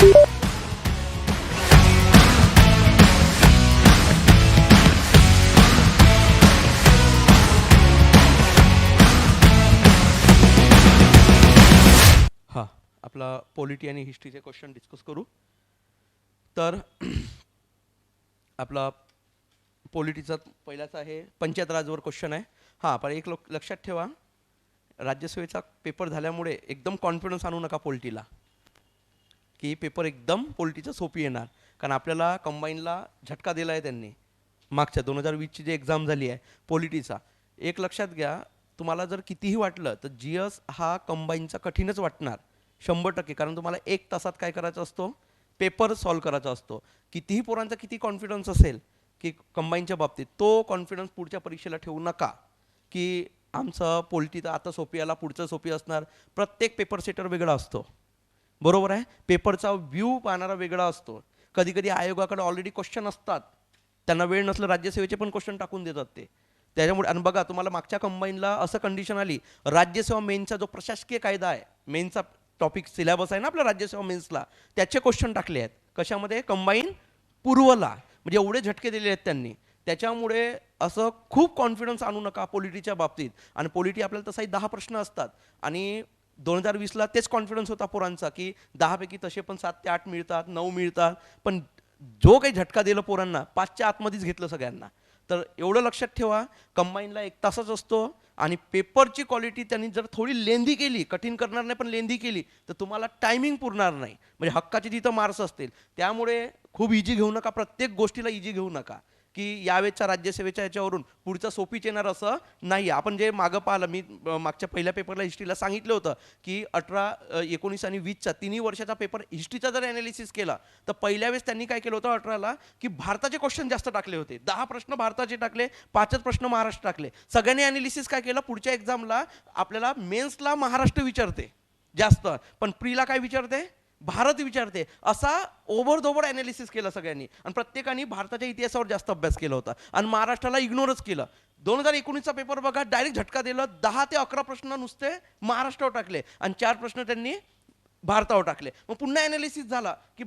हां, आपला पॉलिटी आणि हिस्ट्रीचे क्वेश्चन डिस्कस करू. तर आपला पॉलिटीचा पहिलाच आहे, पंचायत राजवर क्वेश्चन आहे. हां, पण एक लक्षात ठेवा, राज्यसेवेचा पेपर झाल्यामुळे एकदम कॉन्फिडन्स आणू नका पॉलिटीला, की पेपर एकदम पॉलिटीचा सोपी येणार. कारण आपल्याला कंबाईनला झटका दिला आहे त्यांनी. मागच्या 2020ची जी एक्झाम झाली आहे पॉलिटीचा, एक लक्षात घ्या, तुम्हाला जर कितीही वाटलं तर GS हा कंबाईनचा कठीणच वाटणार 100%. कारण तुम्हाला 1 तासात काय करायचं असतो, पेपर सॉल्व करायचा असतो. कितीही पोरांचा किती कॉन्फिडन्स असेल की कंबाईनच्या बाबतीत, तो कॉन्फिडन्स पुढच्या परीक्षेला ठेवू नका की आमचं पॉलिटी तर आता सोपी आला, पुढचं सोपी असणार. प्रत्येक पेपर सेटर वेगळा असतो, बरोबर आहे. पेपरचा व्ह्यू पाहणारा वेगळा असतो. कधी कधी आयोगाकडे ऑलरेडी क्वेश्चन असतात, त्यांना वेळ नसलं राज्यसेवेचे पण क्वेश्चन टाकून देतात ते. त्याच्यामुळे आणि बघा, तुम्हाला मागच्या कंबाईनला असं कंडिशन आली, राज्यसेवा मेन्सचा जो प्रशासकीय कायदा आहे, मेन्सचा टॉपिक सिलेबस आहे ना आपल्या राज्यसेवा मेन्सला, त्याचे क्वेश्चन टाकले आहेत कशामध्ये, कंबाईन पूर्वला. म्हणजे एवढे झटके दिले आहेत त्यांनी. त्याच्यामुळे असं खूप कॉन्फिडन्स आणू नका पॉलिटीच्या बाबतीत. आणि पॉलिटी आपल्याला तसाही 10 प्रश्न असतात, आणि 2020ला तेच कॉन्फिडन्स होता पोरांचा की 10 पैकी तसे पण 7 ते 8 मिळतात, 9 मिळतात. पण जो काही झटका दिला पोरांना, 5च्या आतमध्येच घेतलं सगळ्यांना. तर एवढं लक्षात ठेवा, कंबाईनला 1 तासच असतो. आणि पेपरची क्वालिटी त्यांनी जर थोडी लेंदी केली, कठीण करणार नाही पण लेंदी केली, तर तुम्हाला टायमिंग पुरणार नाही. म्हणजे हक्काचे जिथं मार्क्स असतील. त्यामुळे खूप इजी घेऊ नका, प्रत्येक गोष्टीला इजी घेऊ नका की यावेळेच्या राज्यसेवेच्या याच्यावरून पुढचा सोपीच येणार असं नाही. आपण जे मागं पाहिलं, मी मागच्या पहिल्या पेपरला हिस्ट्रीला सांगितलं होतं की 18, 19 आणि 20चा तिन्ही वर्षाचा पेपर हिस्ट्रीचा जर ॲनालिसिस केला तर पहिल्या वेळेस त्यांनी काय केलं होतं 18ला, की भारताचे क्वेश्चन जास्त टाकले होते. 10 प्रश्न भारताचे टाकले, 5च प्रश्न महाराष्ट्र टाकले. सगळ्यांनी ॲनालिसिस काय केलं, पुढच्या एक्झामला आपल्याला मेन्सला महाराष्ट्र विचारते जास्त, पण प्रीला काय विचारते, भारत विचारते. असा ओव्हर ॲनालिसिस केलं सगळ्यांनी, आणि प्रत्येकाने भारताच्या इतिहासावर जास्त अभ्यास केला होता आणि महाराष्ट्राला इग्नोरच केलं. 2019चा पेपर बघा, डायरेक्ट झटका दिला. 10 ते 11 प्रश्न नुसते महाराष्ट्रावर टाकले आणि 4 प्रश्न त्यांनी भारतावर टाकले. मग पुन्हा ॲनालिसिस झाला की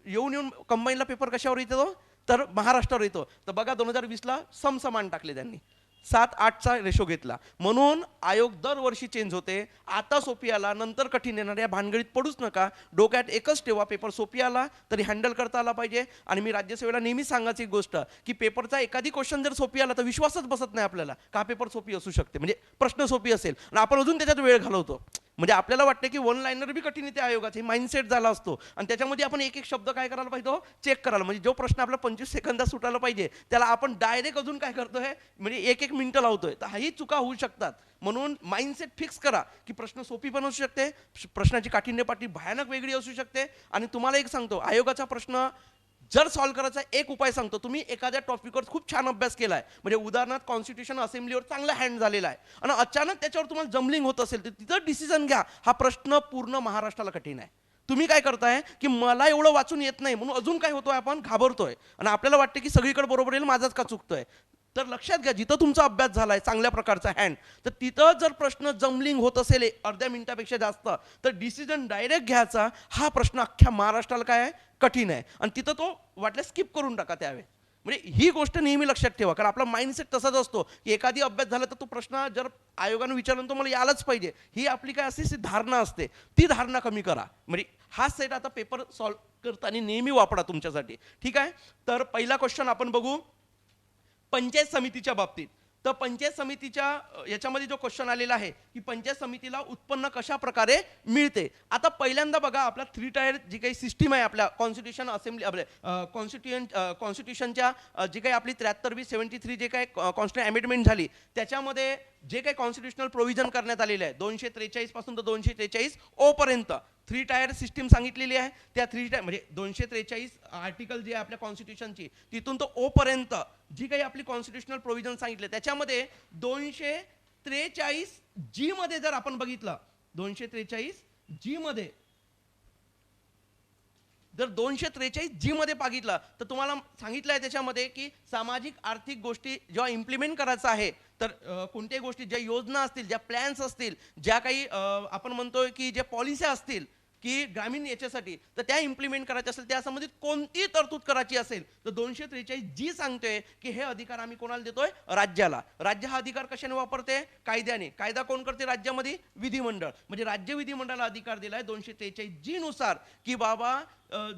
येऊन कंबाईनला पेपर कशावर येतो, तर महाराष्ट्रावर येतो. तर बघा 2020ला समसमान टाकले त्यांनी, 7-8चा रेशो घेतला. म्हणून आयोग दरवर्षी चेंज होते. आता सोपी आला, नंतर कठीण येणार, या भानगडीत पडूच नका. डोक्यात एकच ठेवा, पेपर सोपी आला तरी हँडल करता आला पाहिजे. आणि मी राज्यसेवेला नेहमीच सांगायची एक गोष्ट, की पेपरचा एखादी क्वेश्चन जर सोपी आला तर विश्वासच बसत नाही आपल्याला का पेपर सोपी असू शकते. म्हणजे प्रश्न सोपी असेल आणि आपण अजून त्याच्यात वेळ घालवतो. म्हणजे आपल्याला वाटते की 1 लाईनर बी कठीण येते आयोगाचे, माइंडसेट झाला असतो. आणि त्याच्यामध्ये आपण एक एक शब्द काय करायला पाहिजे, चेक करायला. म्हणजे जो प्रश्न आपला 25 सेकंदात सुटायला पाहिजे, त्याला आपण डायरेक्ट अजून काय करतोय, म्हणजे 1-1 मिनिटं लावतोय. तर हाही चुका होऊ शकतात. म्हणून माइंडसेट फिक्स करा की प्रश्न सोपी पण असू शकते, प्रश्नाची काठिण्यपाठी भयानक वेगळी असू शकते. आणि तुम्हाला एक सांगतो, आयोगाचा प्रश्न जर सॉल्व्ह करायचा एक उपाय सांगतो, तुम्ही एखाद्या टॉपिकवर खूप छान अभ्यास केलाय, म्हणजे उदाहरणार्थ कॉन्स्टिट्यूशन असेंब्लीवर चांगला हँड झालेला आहे, आणि अचानक त्याच्यावर तुम्हाला जम्बलिंग होत असेल तर तिथं डिसिजन घ्या. हा प्रश्न पूर्ण महाराष्ट्राला कठीण आहे. तुम्ही काय करताय की मला एवढं वाचून येत नाही म्हणून अजून काय होतोय, आपण घाबरतोय आणि आपल्याला वाटतं की सगळीकडे बरोबर येईल, माझाच का चुकतोय. तर लक्षात घ्या, जिथं तुमचा अभ्यास झालाय चांगल्या प्रकारचा हँड, तर तिथं जर प्रश्न जम्बलिंग होत असेल अर्ध्या मिनिटापेक्षा जास्त, तर डिसिजन डायरेक्ट घ्यायचा. हा प्रश्न अख्ख्या महाराष्ट्राला काय आहे, कठीण आहे, आणि तिथं तो वाटलं स्किप करून टाका त्यावेळी. म्हणजे ही गोष्ट नेहमी लक्षात ठेवा, कारण आपला माइंडसेट तसाच असतो की एखादी अभ्यास झाला तर तो प्रश्न जर आयोगानं विचारलं तर मला यायलाच पाहिजे, ही आपली काय असते धारणा असते. ती धारणा कमी करा. म्हणजे हा सेट आता पेपर सॉल्व्ह करताना नेहमी वापरा तुमच्यासाठी, ठीक आहे. तर पहिला क्वेश्चन आपण बघू पंचायत समितीच्या बाबतीत. तर पंचायत समितीच्या याच्यामध्ये जो क्वेश्चन आलेला आहे की पंचायत समितीला उत्पन्न कशा प्रकारे मिळते. आता पहिल्यांदा बघा, आपला 3 टायर जी काही सिस्टीम आहे आपल्या कॉन्स्टिट्यूशन असेंब्ली, आपल्या कॉन्स्टिट्यूशनच्या जी काही आपली 73-73 जे काही कॉन्स्टिट्यूशन अमेंडमेंट झाली, त्याच्यामध्ये जे काही कॉन्स्टिट्यूशनल प्रोव्हिजन करण्यात आलेले आहे 243 पासून तर 243 ओ पर्यंत 3 टायर सिस्टीम सांगितलेली आहे. त्या 3 टायर म्हणजे 243 आर्टिकल जे आहे आपल्या कॉन्स्टिट्यूशनची, तिथून तो ओ पर्यंत जी काही आपली कॉन्स्टिट्यूशनल प्रोव्हिजन सांगितले, त्याच्यामध्ये 243 जी मध्ये जर आपण बघितलं, 243 जी मध्ये जर 243 जी मध्ये बघितलं तर तुम्हाला सांगितलं आहे त्याच्यामध्ये की सामाजिक आर्थिक गोष्टी जेव्हा इम्प्लिमेंट करायचं आहे, तर कोणत्याही गोष्टी, ज्या योजना असतील, ज्या प्लॅन्स असतील, ज्या काही आपण म्हणतोय की ज्या पॉलिसी असतील, की ग्रामीण याच्यासाठी तर त्या इम्प्लिमेंट करायच्या असेल त्या संबंधित कोणती तरतूद करायची असेल तर 243 जी सांगतोय की हे अधिकार आम्ही कोणाला देतोय राज्याला. राज्य हा अधिकार कशाने वापरते कायद्याने. कायदा कोण करते राज्यामध्ये विधिमंडळ. म्हणजे राज्य विधिमंडळाला अधिकार दिलाय 243 जी नुसार की बाबा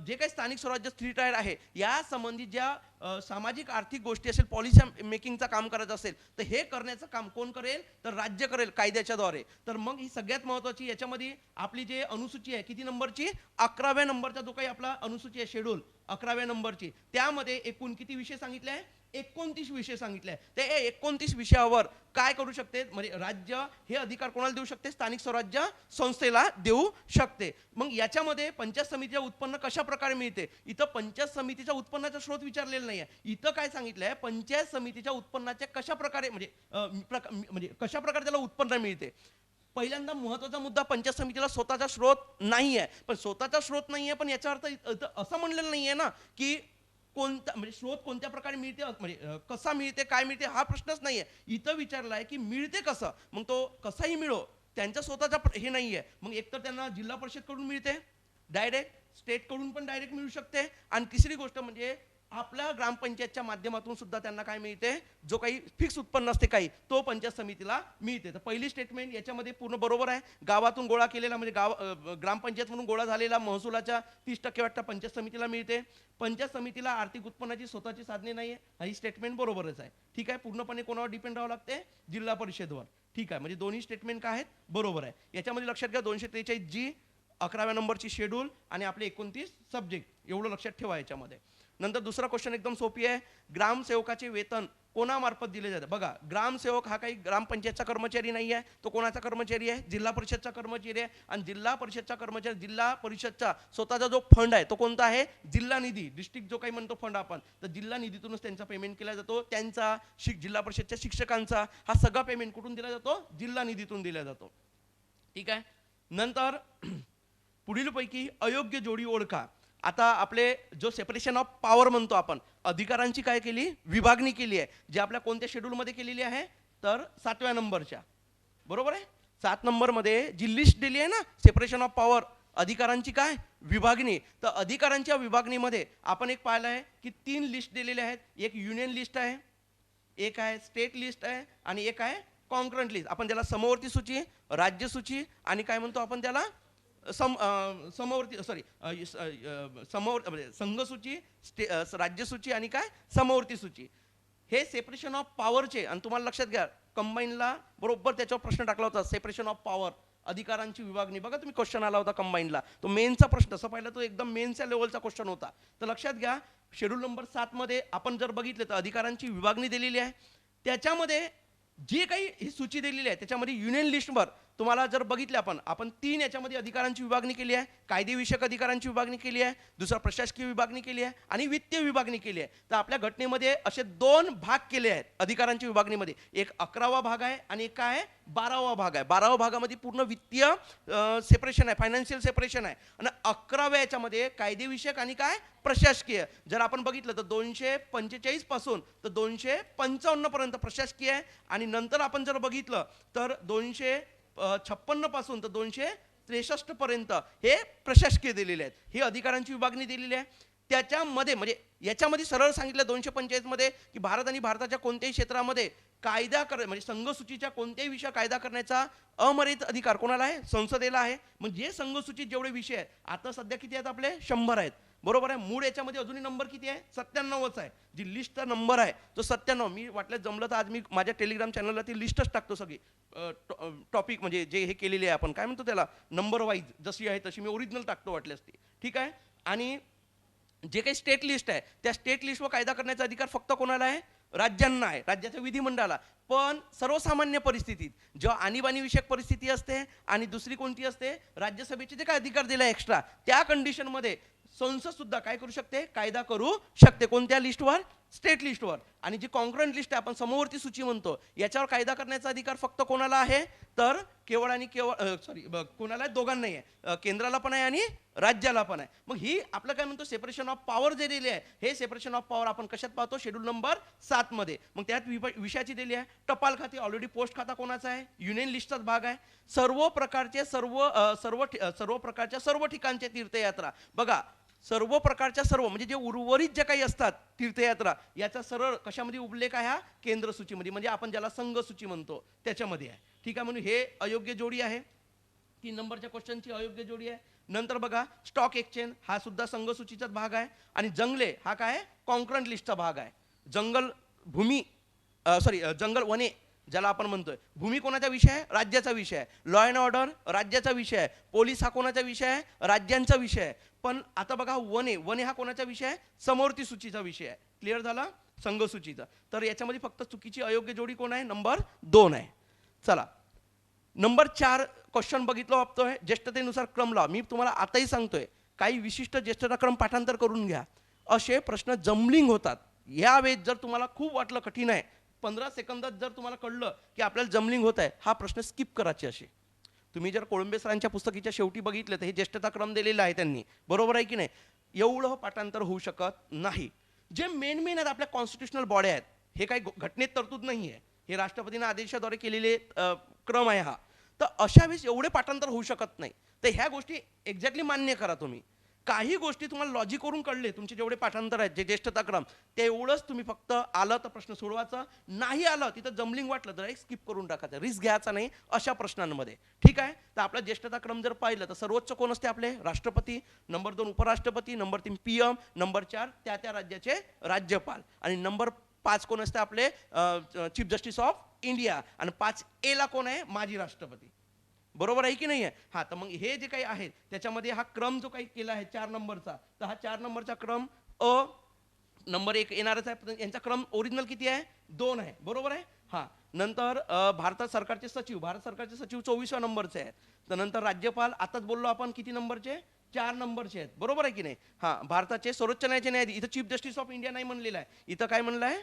जे काही स्थानिक स्वराज्य 3 टायर आहे या संबंधित ज्या सामाजिक आर्थिक गोष्टी असेल पॉलिसी मेकिंगचं काम करायचं असेल तर हे करण्याचं काम कोण करेल तर राज्य करेल कायद्याच्या द्वारे. तर मग ही सगळ्यात महत्त्वाची याच्यामध्ये आपली जे अनुसूची आहे किती नंबरची 11व्या नंबरचा जो काही आपला अनुसूची आहे शेड्यूल 11व्या नंबरची त्यामध्ये एकूण किती विषय सांगितले आहे 29 विषय सांगितले आहे. त्या 29 विषयावर काय करू शकते म्हणजे राज्य हे अधिकार कोणाला देऊ शकते स्थानिक स्वराज्य संस्थेला देऊ शकते. मग याच्यामध्ये पंचायत समितीचे उत्पन्न कशा प्रकारे मिळते इथं पंचायत समितीच्या उत्पन्नाचा स्रोत विचारलेला नाही आहे. इथं काय सांगितलंय पंचायत समितीच्या उत्पन्नाच्या कशा प्रकारे म्हणजे कशा प्रकारे त्याला उत्पन्न मिळते. पहिल्यांदा महत्वाचा मुद्दा पंचायत समितीला स्वतःचा स्रोत नाही आहे. पण स्वतःचा स्रोत नाही आहे पण याचा अर्थ असं म्हणलेलं नाही आहे ना की कोणता म्हणजे स्रोत कोणत्या प्रकारे मिळते म्हणजे कसा मिळते काय मिळते हा प्रश्नच नाही आहे. इथं विचारला आहे की मिळते कसं मग तो कसाही मिळो त्यांचा स्वतःचा हे नाही आहे. मग एकतर त्यांना जिल्हा परिषद कडून मिळते डायरेक्ट स्टेट कडून पण डायरेक्ट मिळू शकते आणि तिसरी गोष्ट म्हणजे आपल्या ग्रामपंचायतच्या माध्यमातून सुद्धा त्यांना काय मिळते जो काही फिक्स उत्पन्न असते काही तो पंचायत समितीला मिळते. तर पहिली स्टेटमेंट याच्यामध्ये पूर्ण बरोबर आहे. गावातून गोळा केलेला म्हणजे ग्रामपंचायत म्हणून गोळा झालेला महसुलाच्या 30% वाटतं पंचायत समितीला मिळते. पंचायत समितीला आर्थिक उत्पन्नाची स्वतःची साधने नाही आहे ही स्टेटमेंट बरोबरच आहे. ठीक आहे पूर्णपणे कोणावर डिपेंड राहावं लागते जिल्हा परिषदवर. ठीक आहे म्हणजे दोन्ही स्टेटमेंट काय आहेत बरोबर आहे. याच्यामध्ये लक्षात घ्या 243 जी 11व्या नंबरची शेड्यूल आणि आपले 29 सब्जेक्ट एवढं लक्षात ठेवा याच्यामध्ये. नंतर दुसरा क्वेश्चन एकदम सोपी आहे. ग्रामसेवकाचे वेतन कोणामार्फत दिले जाते. बघा ग्रामसेवक हा काही ग्रामपंचायतचा कर्मचारी नाही आहे तो कोणाचा कर्मचारी आहे जिल्हा परिषदचा कर्मचारी आहे. आणि जिल्हा परिषदचा कर्मचारी जिल्हा परिषदचा स्वतःचा जो फंड आहे तो कोणता आहे जिल्हा निधी डिस्ट्रिक्ट जो काही म्हणतो फंड आपण तर जिल्हा निधीतूनच त्यांचा पेमेंट केला जातो. त्यांचा जिल्हा परिषदच्या शिक्षकांचा हा सगळा पेमेंट कुठून दिला जातो जिल्हा निधीतून दिला जातो. ठीक आहे. नंतर पुढीलपैकी अयोग्य जोडी ओळखा. आता आपले जो सेपरेशन ऑफ पॉवर म्हणतो आपण अधिकारांची काय केली विभागणी केली आहे जे आपल्या कोणत्या शेड्यूलमध्ये केलेली आहे तर 7व्या नंबरच्या बरोबर आहे. 7 नंबरमध्ये जी लिस्ट दिली आहे ना सेपरेशन ऑफ पॉवर अधिकारांची काय विभागणी तर अधिकारांच्या विभागणीमध्ये आपण एक पाहिलं आहे की 3 लिस्ट दिलेल्या आहेत. एक युनियन लिस्ट आहे एक आहे स्टेट लिस्ट आहे आणि एक आहे कॉन्करंट लिस्ट. आपण त्याला समवर्ती सूची राज्य सूची आणि काय म्हणतो आपण त्याला समवर्ती संघ सूची राज्य सूची आणि काय समवर्ती सूची हे सेपरेशन ऑफ पॉवरचे. आणि तुम्हाला लक्षात घ्या कंबाईनला बरोबर त्याच्यावर प्रश्न टाकला होता सेपरेशन ऑफ पॉवर अधिकारांची विभागणी. बघा तुम्ही क्वेश्चन आला होता कंबाईनला तो मेनचा प्रश्न तसं पाहिलं तो एकदम मेनच्या लेवलचा क्वेश्चन होता. तर लक्षात घ्या शेड्यूल नंबर 7 मध्ये आपण जर बघितलं तर अधिकारांची विभागणी दिलेली आहे. त्याच्यामध्ये जे काही ही सूची दिलेली आहे त्याच्यामध्ये युनियन लिस्टवर तुम्हाला जर बघितले आपण 3 याच्यामध्ये अधिकारांची विभागणी केली आहे. कायदेविषयक अधिकारांची विभागणी केली आहे दुसरा प्रशासकीय विभागणी केली आहे आणि वित्तीय विभागणी केली आहे. तर आपल्या घटनेमध्ये असे 2 भाग केले आहेत अधिकारांची विभागणीमध्ये. एक 11वा भाग आहे आणि एक काय आहे 12वा भाग आहे. 12व्या भागामध्ये पूर्ण वित्तीय सेपरेशन आहे फायनान्शियल सेपरेशन आहे आणि 11व्या याच्यामध्ये कायदेविषयक आणि काय प्रशासकीय. जर आपण बघितलं तर 245 पासून तर 255 पर्यंत प्रशासकीय आहे आणि नंतर आपण जर बघितलं तर 256 पासून तर 263 पर्यंत हे प्रशासकीय दिलेले आहेत. ही अधिकारांची विभागणी दिलेली आहे. त्याच्यामध्ये म्हणजे याच्यामध्ये सरळ सांगितलं 245 मध्ये की भारत आणि भारताच्या कोणत्याही क्षेत्रामध्ये कायदा म्हणजे संघसूचीच्या कोणत्याही विषय कायदा करण्याचा अमर्यादित अधिकार कोणाला आहे संसदेला आहे. म्हणजे संघसूचीत जेवढे विषय आहेत आता सध्या किती आहेत आपले 100 आहेत बरोबर आहे. मूळ याच्यामध्ये अजूनही नंबर किती आहे 97च आहे. जी लिस्टचा नंबर आहे तो 97. मी वाटलं जमलं तर आज मी माझ्या टेलिग्राम चॅनलला ती लिस्टच टाकतो सगळी टॉपिक म्हणजे जे हे केलेले आहे आपण काय म्हणतो त्याला नंबर वाईज जशी आहे तशी मी ओरिजिनल टाकतो वाटल्यास ती. ठीक आहे. आणि जे काही स्टेट लिस्ट आहे त्या स्टेट लिस्टवर कायदा करण्याचा अधिकार फक्त कोणाला आहे राज्यांना आहे राज्याच्या विधिमंडळाला. पण सर्वसामान्य परिस्थितीत जेव्हा आणीबाणी विषयक परिस्थिती असते आणि दुसरी कोणती असते राज्यसभेचे जे काय अधिकार दिला एक्स्ट्रा त्या कंडिशनमध्ये संसद सुद्धा काय करू शकते कायदा करू शकते. कोणत्या लिस्टवर स्टेट लिस्टवर, आणि जी कॉन्करंट लिस्ट आहे आपण समवर्ती सूची म्हणतो, याच्यावर कायदा करण्याचा अधिकार फक्त कोणाला आहे, तर केवळ आणि केवळ कोणाला दोघांना नाही आहे, केंद्राला पण आहे आणि राज्याला पण आहे. मग ही आपलं काय म्हणतो सेपरेशन ऑफ पॉवर जे दिले आहे, हे सेपरेशन ऑफ पॉवर आपण कशात पाहतो, शेड्यूल नंबर 7 मध्ये. मग त्यात विषयाची दिली आहे टपाल खाते, ऑलरेडी पोस्ट खाता कोणाचा आहे, युनियन लिस्टचाच भाग आहे. सर्व प्रकारचे सर्व प्रकारच्या सर्व ठिकाणचे तीर्थयात्रा बघा, सर्व प्रकारच्या सर्व म्हणजे जे उर्वरित जे काही असतात तीर्थयात्रा, याचा सरळ कशामध्ये उल्लेख आहे, हा केंद्र सूचीमध्ये, म्हणजे आपण ज्याला संघ सूची म्हणतो त्याच्यामध्ये आहे. ठीक आहे, म्हणून हे अयोग्य जोडी आहे, 3 नंबरच्या क्वेश्चनची अयोग्य जोडी आहे. नंतर बघा स्टॉक एक्सचेंज हा सुद्धा संघ सूचीचाच भाग आहे, आणि जंगले हा काय कॉन्करंट लिस्टचा भाग आहे. जंगल भूमी जंगल वने ज्याला आपण म्हणतोय, भूमी कोणाचा विषय आहे, राज्याचा विषय आहे. लॉ अँड ऑर्डर राज्याचा विषय आहे. पोलीस हा कोणाचा विषय आहे, राज्यांचा विषय आहे. पण आता बघा वने हा कोणाचा विषय आहे, समवर्ती सूचीचा विषय आहे. क्लिअर झाला, संघ सूचीचा. तर याच्यामध्ये फक्त चुकीची अयोग्य जोडी कोण आहे, नंबर 2 आहे. चला नंबर 4 क्वेश्चन बघितलं बघतोय, ज्येष्ठतेनुसार क्रम लावा. मी तुम्हाला आताही सांगतोय काही विशिष्ट ज्येष्ठता क्रम पाठांतर करून घ्या, असे प्रश्न जमलिंग होतात. यावेळेस जर तुम्हाला खूप वाटलं कठीण आहे, 15 सेकंदात जर तुम्हाला कळलं की आपल्याला जमलिंग होत आहे, हा प्रश्न स्किप करायचे. असे तुम्ही जर कोळंबे सरांच्या पुस्तकीच्या शेवटी बघितलं तर हे ज्येष्ठता क्रम दिलेला आहे त्यांनी, बरोबर आहे की नाही, एवढं पाठांतर होऊ शकत नाही. जे मेन आहेत आपल्या कॉन्स्टिट्युशनल बॉड्या आहेत, हे काही घटनेत तरतूद नाही आहे, हे राष्ट्रपतींना आदेशाद्वारे केलेले क्रम आहे हा. तर अशा वेळेस एवढे पाठांतर होऊ शकत नाही. तर ह्या गोष्टी एक्झॅक्टली मान्य करा तुम्ही. काही गोष्टी तुम्हाला लॉजिक करून कळले, तुमचे जेवढे पाठांतर आहेत जे ज्येष्ठता क्रम, तेवढंच तुम्ही फक्त आलं तर प्रश्न सोडवायचा, नाही आलं तिथं जमलिंग वाटलं तर एक स्किप करून टाकायचं, रिस्क घ्यायचा नाही अशा प्रश्नांमध्ये. ठीक आहे, तर आपला ज्येष्ठता क्रम जर पाहिलं तर सर्वोच्च कोण असते, आपले राष्ट्रपती, नंबर 2 उपराष्ट्रपती, नंबर 3 PM, नंबर 4 त्या राज्याचे राज्यपाल, आणि नंबर 5 कोण असते, आपले चीफ जस्टिस ऑफ इंडिया, आणि 5A ला कोण आहे, माजी राष्ट्रपती. बरोबर आहे की नाही आहे. हा, तर मग हे जे काही आहे त्याच्यामध्ये हा क्रम जो काही केला आहे 4 नंबरचा, तर हा 4 नंबरचा क्रम नंबर 1 येणारच आहे. यांचा क्रम ओरिजिनल किती आहे, 2 आहे, बरोबर आहे. हा, नंतर भारत सरकारचे सचिव 24व्या नंबरचे आहेत. तर नंतर राज्यपाल आताच बोललो आपण किती नंबरचे, 4 नंबरचे आहेत, बरोबर आहे की नाही. हा, भारताचे सर्वोच्च न्यायालयाचे न्यायाधीश, इथं चीफ जस्टिस ऑफ इंडिया नाही म्हणलेलं आहे, इथं काय म्हणलं आहे,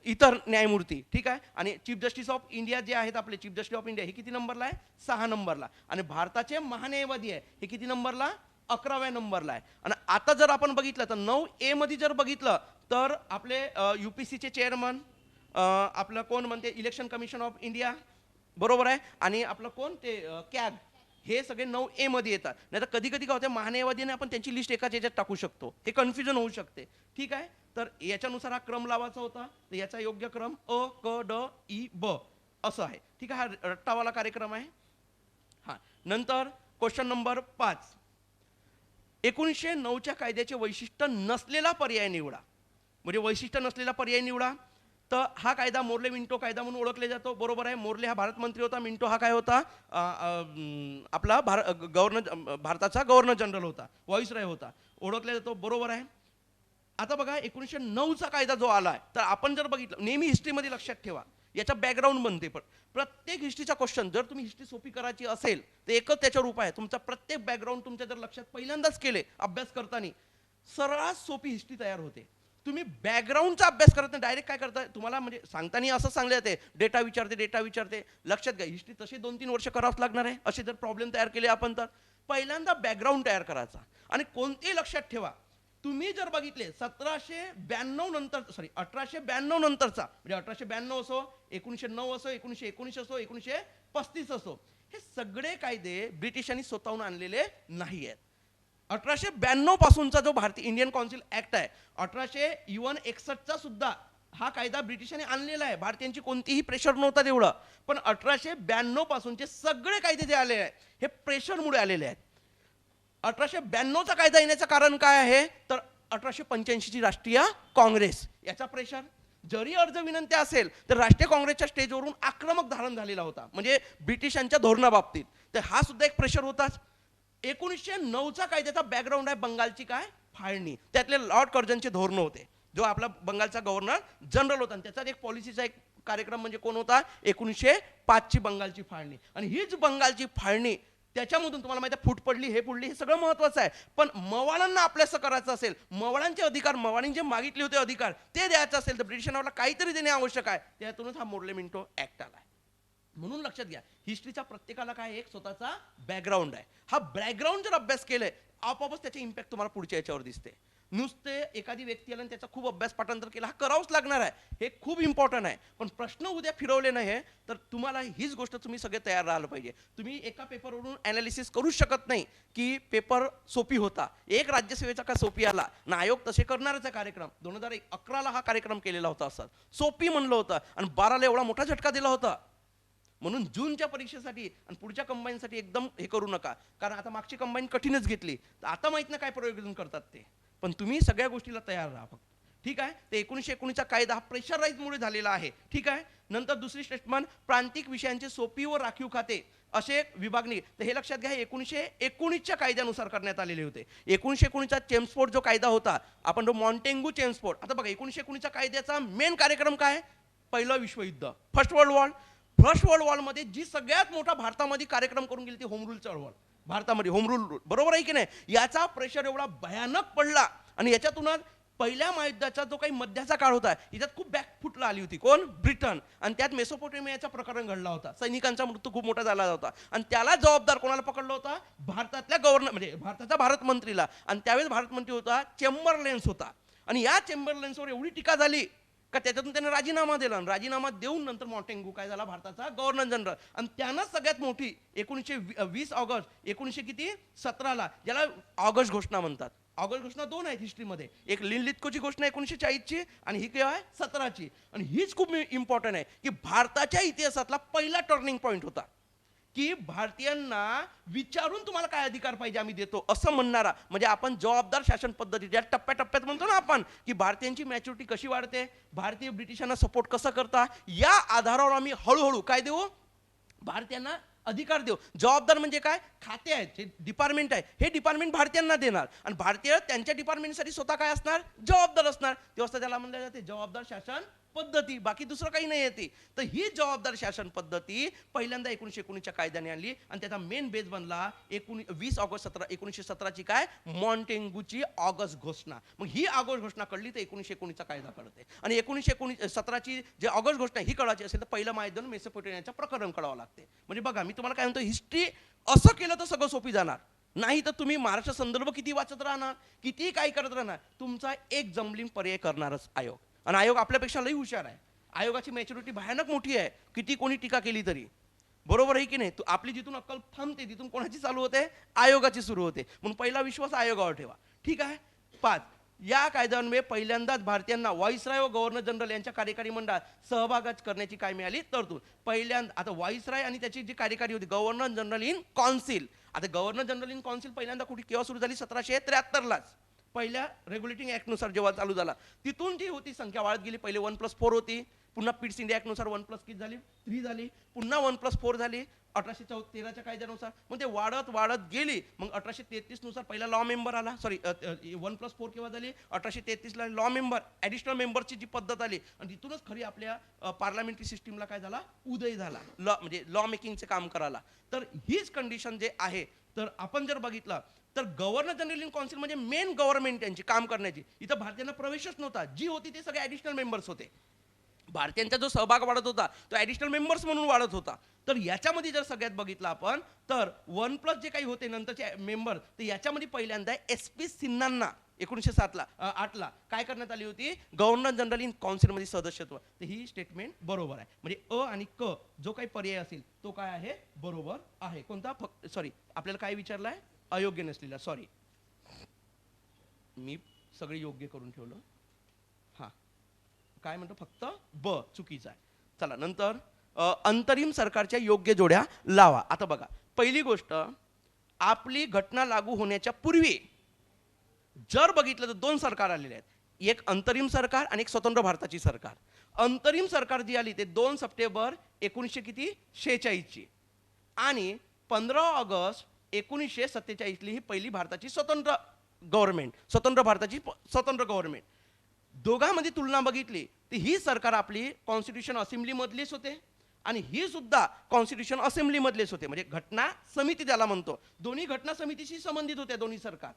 इतर न्यायमूर्ती. ठीक आहे, आणि चीफ जस्टिस ऑफ इंडिया जे आहेत आपले चीफ जस्टिस ऑफ इंडिया, हे किती नंबरला आहे, 6 नंबरला. आणि भारताचे महान्यायवादी आहे हे किती नंबरला, 11व्या नंबरला आहे. आणि आता जर आपण बघितलं तर 9A मध्ये जर बघितलं तर आपले UPCचे चेअरमन, आपलं कोण म्हणते इलेक्शन कमिशन ऑफ इंडिया, बरोबर आहे, आणि आपलं कोण ते कॅग, हे सगळे 9A मध्ये येतात. नाही तर कधी कधी काय होते, महान्यायवादीने आपण त्यांची लिस्ट एकाच याच्यात टाकू शकतो, हे कन्फ्युजन होऊ शकते. ठीक आहे, तर याच्यानुसार हा क्रम लावायचा होता. तर याचा योग्य क्रम अ क ड ई ब असं आहे. ठीक आहे, हा रट्टावाला कार्यक्रम आहे. हा, नंतर क्वेश्चन नंबर 5, 1909च्या कायद्याचे वैशिष्ट्य नसलेला पर्याय निवडा. म्हणजे वैशिष्ट्य नसलेला पर्याय निवडा. तर हा कायदा मोर्ले मिंटो कायदा म्हणून ओळखले जातो, बरोबर आहे. मोर्ले हा भारत मंत्री होता, मिंटो हा काय होता, आपला भारताचा गव्हर्नर जनरल होता, व्हाईसरॉय होता, ओळखला जातो, बरोबर आहे. आता बघा 1909चा कायदा जो आला आहे, तर आपण जर बघितलं, नेहमी हिस्ट्रीमध्ये लक्षात ठेवा, याचा बॅकग्राऊंड बनते. पण प्रत्येक हिस्ट्रीचा क्वेश्चन जर तुम्ही हिस्ट्री सोपी करायची असेल तर एकच त्याच्यावर उपाय आहे, तुमचा प्रत्येक बॅकग्राऊंड तुमच्या जर लक्षात पहिल्यांदाच केले अभ्यास करताना, सर्वात सोपी हिस्ट्री तयार होते. तुम्ही बॅकग्राऊंडचा अभ्यास करत नाही, डायरेक्ट काय करताय, तुम्हाला म्हणजे सांगताना असं सांगले जाते डेटा विचारते. लक्षात घ्या, हिस्ट्री तसे 2-3 वर्ष करावंच लागणार आहे. असे जर प्रॉब्लेम तयार केले आपण तर पहिल्यांदा बॅकग्राऊंड तयार करायचा. आणि कोणतेही लक्षात ठेवा, तुम्ही जर बघितले 1792 नंतर, 1892 नंतरचा, म्हणजे 1892 असो, 1909 असो, 1919 असो, 1935 असो, हे सगळे कायदे ब्रिटिशांनी स्वतःहून आणलेले नाही आहेत. 1892 पासूनचा जो भारतीय इंडियन काउन्सिल ऍक्ट आहे, 1861 सुद्धा हा कायदा ब्रिटिशांनी आणलेला आहे. भारतीयांची कोणतीही प्रेशर नव्हता तेवढं. पण 1892 पासूनचे सगळे कायदे जे आले आहेत हे प्रेशरमुळे आलेले आहेत. 1892चा कायदा येण्याचं कारण काय आहे, तर 1885ची राष्ट्रीय काँग्रेस, याचा प्रेशर. जरी अर्ज विनंती असेल तर राष्ट्रीय काँग्रेसच्या स्टेजवरून आक्रमक धारण झालेला होता, म्हणजे ब्रिटिशांच्या धोरणाबाबतीत. तर हा सुद्धा एक प्रेशर होताच. 1909चा कायद्याचा बॅकग्राऊंड आहे बंगालची काय फाळणी, त्यातले लॉर्ड कर्जनचे धोरण होते, जो आपला बंगालचा गव्हर्नर जनरल होता. आणि त्याचा एक पॉलिसीचा एक कार्यक्रम म्हणजे कोण होता, 1905ची बंगालची फाळणी. आणि हीच बंगालची फाळणी त्याच्यामधून तुम्हाला माहिती आहे फूट पडली हे पुडली हे सगळं महत्वाचं आहे, पण मवाळांना आपल्यास करायचं असेल, मवाळांचे अधिकार, मवाळींनी जे मागितले होते अधिकार ते द्यायचं असेल तर ब्रिटिशांना काहीतरी देणे आवश्यक आहे. त्यातूनच हा मोर्लेमिंटो ऍक्ट आला. म्हणून लक्षात घ्या, हिस्ट्रीचा प्रत्येकाला काय एक स्वतःचा बॅकग्राऊंड आहे. हा बॅकग्राऊंड जर अभ्यास केलाय आपोआपच त्याचे इम्पॅक्ट तुम्हाला पुढच्या याच्यावर दिसते. नुसते एखादी व्यक्ती आला आणि त्याचा खूप अभ्यास पाठांतर केला, हा करावंच लागणार आहे, हे खूप इम्पॉर्टंट आहे. पण प्रश्न उद्या फिरवले नाही तर तुम्हाला हीच गोष्ट तुम्ही सगळे तयार राहायला पाहिजे. तुम्ही एका पेपरवरून ॲनालिसिस करू शकत नाही की पेपर सोपी होता, एक राज्यसेवेचा का सोपी आला ना. आयोग तसे करणारच कार्यक्रम 2011ला हा कार्यक्रम केलेला होता, असं सोपी म्हणलं होतं आणि 12ला एवढा मोठा झटका दिला होता. म्हणून जूनच्या परीक्षेसाठी आणि पुढच्या कंबाईनसाठी एकदम हे करू नका, कारण आता मागची कंबाईन कठीणच घेतली तर आता माहित नाही काय प्रयोजन करतात ते. पण तुम्ही सगळ्या गोष्टीला तयार राहा फक्त. ठीक आहे. ते 1919चा कायदा हा प्रेशराईजमुळे झालेला आहे. ठीक आहे. नंतर दुसरी स्टेटमेंट, प्रांतिक विषयांचे सोपी व राखीव खाते असे विभागणी. तर हे लक्षात घ्या, 1919च्या कायद्यानुसार करण्यात आलेले होते. 1919चा चेम्सफोर्ड जो कायदा होता, आपण जो मॉन्टेंगू चेम्सफोर्ड. आता बघा 1919च्या कायद्याचा मेन कार्यक्रम काय? पहिलं विश्वयुद्ध, first world war. First world वॉरमध्ये जी सगळ्यात मोठा भारतामध्ये कार्यक्रम करून गेली ती होम रूल चळवळ. भारतामध्ये होम रूल, बरोबर आहे की नाही? याचा प्रेशर एवढा भयानक पडला आणि याच्यातूनच पहिल्या महायुद्धाचा जो काही मध्याचा काळ होता याच्यात खूप बॅकफुटला आली होती. कोण? ब्रिटन. आणि त्यात मेसोपोटेमियाचा प्रकरण घडला होता, सैनिकांचा मृत्यू खूप मोठा झाला होता आणि त्याला जबाबदार कोणाला पकडलं होता? भारतातल्या गव्हर्नर, म्हणजे भारताचा भारत मंत्रीला. आणि त्यावेळेस भारत मंत्री होता चेंबरलेन्स होता. आणि या चेंबरलेन्सवर एवढी टीका झाली का त्याच्यातून त्याने राजीनामा दिला. राजीनामा देऊन नंतर मॉन्टेंगू काय झाला? भारताचा गव्हर्नर जनरल. आणि त्यानंच सगळ्यात मोठी 1920 ऑगस्ट 1917ला, ज्याला ऑगस्ट घोषणा म्हणतात. ऑगस्ट घोषणा दोन आहेत हिस्ट्रीमध्ये, एक लिनलिथकोची घोषणा 1940ची आणि ही केव्हा आहे? 17ची. आणि हीच खूप इम्पॉर्टंट आहे की भारताच्या इतिहासातला पहिला टर्निंग पॉईंट होता की भारतीयांना विचारून तुम्हाला काय अधिकार पाहिजे आम्ही देतो असं म्हणणारा. म्हणजे आपण जबाबदार शासन पद्धती ज्या टप्प्याटप्प्यात म्हणतो ना आपण, की भारतीयांची मॅच्युरिटी कशी वाढते, भारतीय ब्रिटिशांना सपोर्ट कसं करता, या आधारावर आम्ही हळूहळू काय देऊ? भारतीयांना अधिकार देऊ. जबाबदार म्हणजे काय? खाते आहेत, जे डिपार्टमेंट आहे, हे डिपार्टमेंट भारतीयांना देणार आणि भारतीय त्यांच्या डिपार्टमेंटसाठी स्वतः काय असणार? जबाबदार असणार. तेव्हा त्याला म्हणलं जाते जबाबदार शासन पद्धती, बाकी दुसरं काही नाही येते. तर ही जबाबदार शासन पद्धती पहिल्यांदा 1919च्या कायद्याने आणली आणि त्याचा मेन बेस बनला 20 ऑगस्ट 1917ची काय? मॉन्टेंगूची ऑगस्ट घोषणा. मग ही ऑगस्ट घोषणा कळली तर 1919चा कायदा कळते. आणि 1917ची जे ऑगस्ट घोषणा ही कळायची असेल तर पहिलं महायुद्ध मेसोपोटेमियाचं प्रकरण कळावं लागते. म्हणजे बघा, मी तुम्हाला काय म्हणतो, हिस्ट्री असं केलं तर सगळं सोपी जाणार. नाही तर तुम्ही महाराष्ट्र संदर्भ किती वाचत राहणार, किती काय करत राहणार, तुमचा एक जमलिंग पर्याय करणारच आयोग. आणि आयोग आपल्यापेक्षा लई हुशार आहे. आयोगाची मॅच्युरिटी भयानक मोठी आहे, किती कोणी टीका केली तरी. बरोबर आहे की नाही? आपली जिथून अक्कल थांबते तिथून कोणाची चालू होते? आयोगाची सुरू होते. म्हणून पहिला विश्वास आयोगावर ठेवा. ठीक आहे. 5, या कायद्यान्वये पहिल्यांदाच भारतीयांना व्हाईसराय व गव्हर्नर जनरल यांच्या कार्यकारी मंडळात सहभाग करण्याची काय मिळाली? तरतूद. पहिल्यांदा आता व्हाईसराय आणि त्याची जी कार्यकारी होती गव्हर्नर जनरल इन काउन्सिल. आता गव्हर्नर जनरल इन काउन्सिल पहिल्यांदा कुठे केव्हा सुरू झाली? 1773लाच, पहिल्या रेग्युलेटिंग ॲक्टनुसार जेव्हा चालू झाला. तिथून जी होती संख्या वाढत गेली. पहिले 1+4 होती, पुन्हा पिट्स इंडिया ॲक्टनुसार 1+ किती झाली? 3 झाली, पुन्हा 1+4 झाली 1813च्या कायद्यानुसार. मग ते वाढत वाढत गेली. मग 1833 नुसार पहिला लॉ मेंबर आला. सॉरी, 1+4 केव्हा झाली? 1833ला लॉ मेंबर, ॲडिशनल मेंबरची जी पद्धत आली आणि तिथूनच खरी आपल्या पार्लमेंटरी सिस्टीमला काय झाला? उदय झाला, लॉ म्हणजे लॉ मेकिंगचे काम करायला. तर हीच कंडिशन जे आहे, तर आपण जर बघितलं तर गव्हर्नर जनरल इन काउन्सिल म्हणजे मेन गव्हर्नमेंट यांची काम करण्याची. इथं भारतीयांना प्रवेशच नव्हता. जी होती ते सगळे ॲडिशनल मेंबर्स होते. भारतीयांचा जो सहभाग वाढत होता तो ॲडिशनल मेंबर्स म्हणून वाढत होता. तर याच्यामध्ये जर सगळ्यात बघितलं आपण तर 1+ जे काही होते नंतरचे मेंबर, तर याच्यामध्ये पहिल्यांदा SP सिन्हांना 1908ला काय करण्यात आली होती? गव्हर्नर जनरल इन काउन्सिलमध्ये सदस्यत्व. तर ही स्टेटमेंट बरोबर आहे. म्हणजे अ आणि क जो काही पर्याय असेल तो काय आहे? बरोबर आहे. कोणता? सॉरी, आपल्याला काय विचारलं आहे? अयोग्य नसलेला. सॉरी, मी सगळे योग्य करून ठेवलं. हां, काय म्हणतो? फक्त ब चुकीचा आहे. चला नंतर अंतरिम सरकारच्या योग्य जोड्या लावा. आता बघा, पहिली गोष्ट, आपली घटना लागू होण्याच्या पूर्वी जर बघितलं तर 2 सरकार आलेले आहेत. एक अंतरिम सरकार आणि एक स्वतंत्र भारताची सरकार. अंतरिम सरकार जी आली ते 2 सप्टेंबर 1946ची आणि 15 ऑगस्ट 1947ली ही पहिली भारताची स्वतंत्र गव्हर्नमेंट, स्वतंत्र भारताची स्वतंत्र गव्हर्नमेंट. दोघांमध्ये तुलना बघितली तर ही सरकार आपली कॉन्स्टिट्यूशन असेंब्ली मधलीच होते आणि ही सुद्धा कॉन्स्टिट्यूशन असेंब्लीमधलेच होते, म्हणजे घटना समिती त्याला म्हणतो. दोन्ही घटना समितीशी संबंधित होत्या दोन्ही सरकार.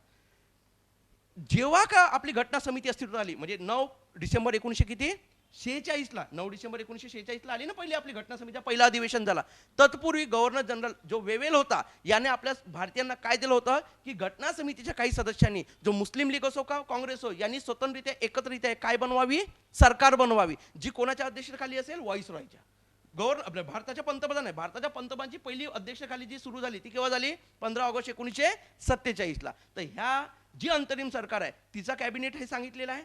जेव्हा का आपली घटना समिती अस्तित्वात आली, म्हणजे 9 डिसेंबर 1946ला 9 डिसेंबर 1946ला आली ना पहिली आपली घटना समिती, पहिला अधिवेशन झाला. तत्पूर्वी गव्हर्नर जनरल जो वेवेल होता याने आपल्या भारतीयांना काय दिलं होतं की घटना समितीच्या काही सदस्यांनी, जो मुस्लिम लीग असो का काँग्रेस हो, यांनी स्वतंत्ररित्या एकत्रित्या काय बनवावी, सरकार बनवावी, जी कोणाच्या अध्यक्षतेखाली असेल, व्हाईसरॉयच्या. आपल्या भारताच्या पंतप्रधान आहे, भारताच्या पंतप्रधानांची पहिली अध्यक्षतेखाली जी सुरू झाली ती केव्हा झाली, 15 ऑगस्ट 1947ला. तर ह्या जी अंतरिम सरकार आहे तिचा कॅबिनेट हे सांगितलेलं आहे.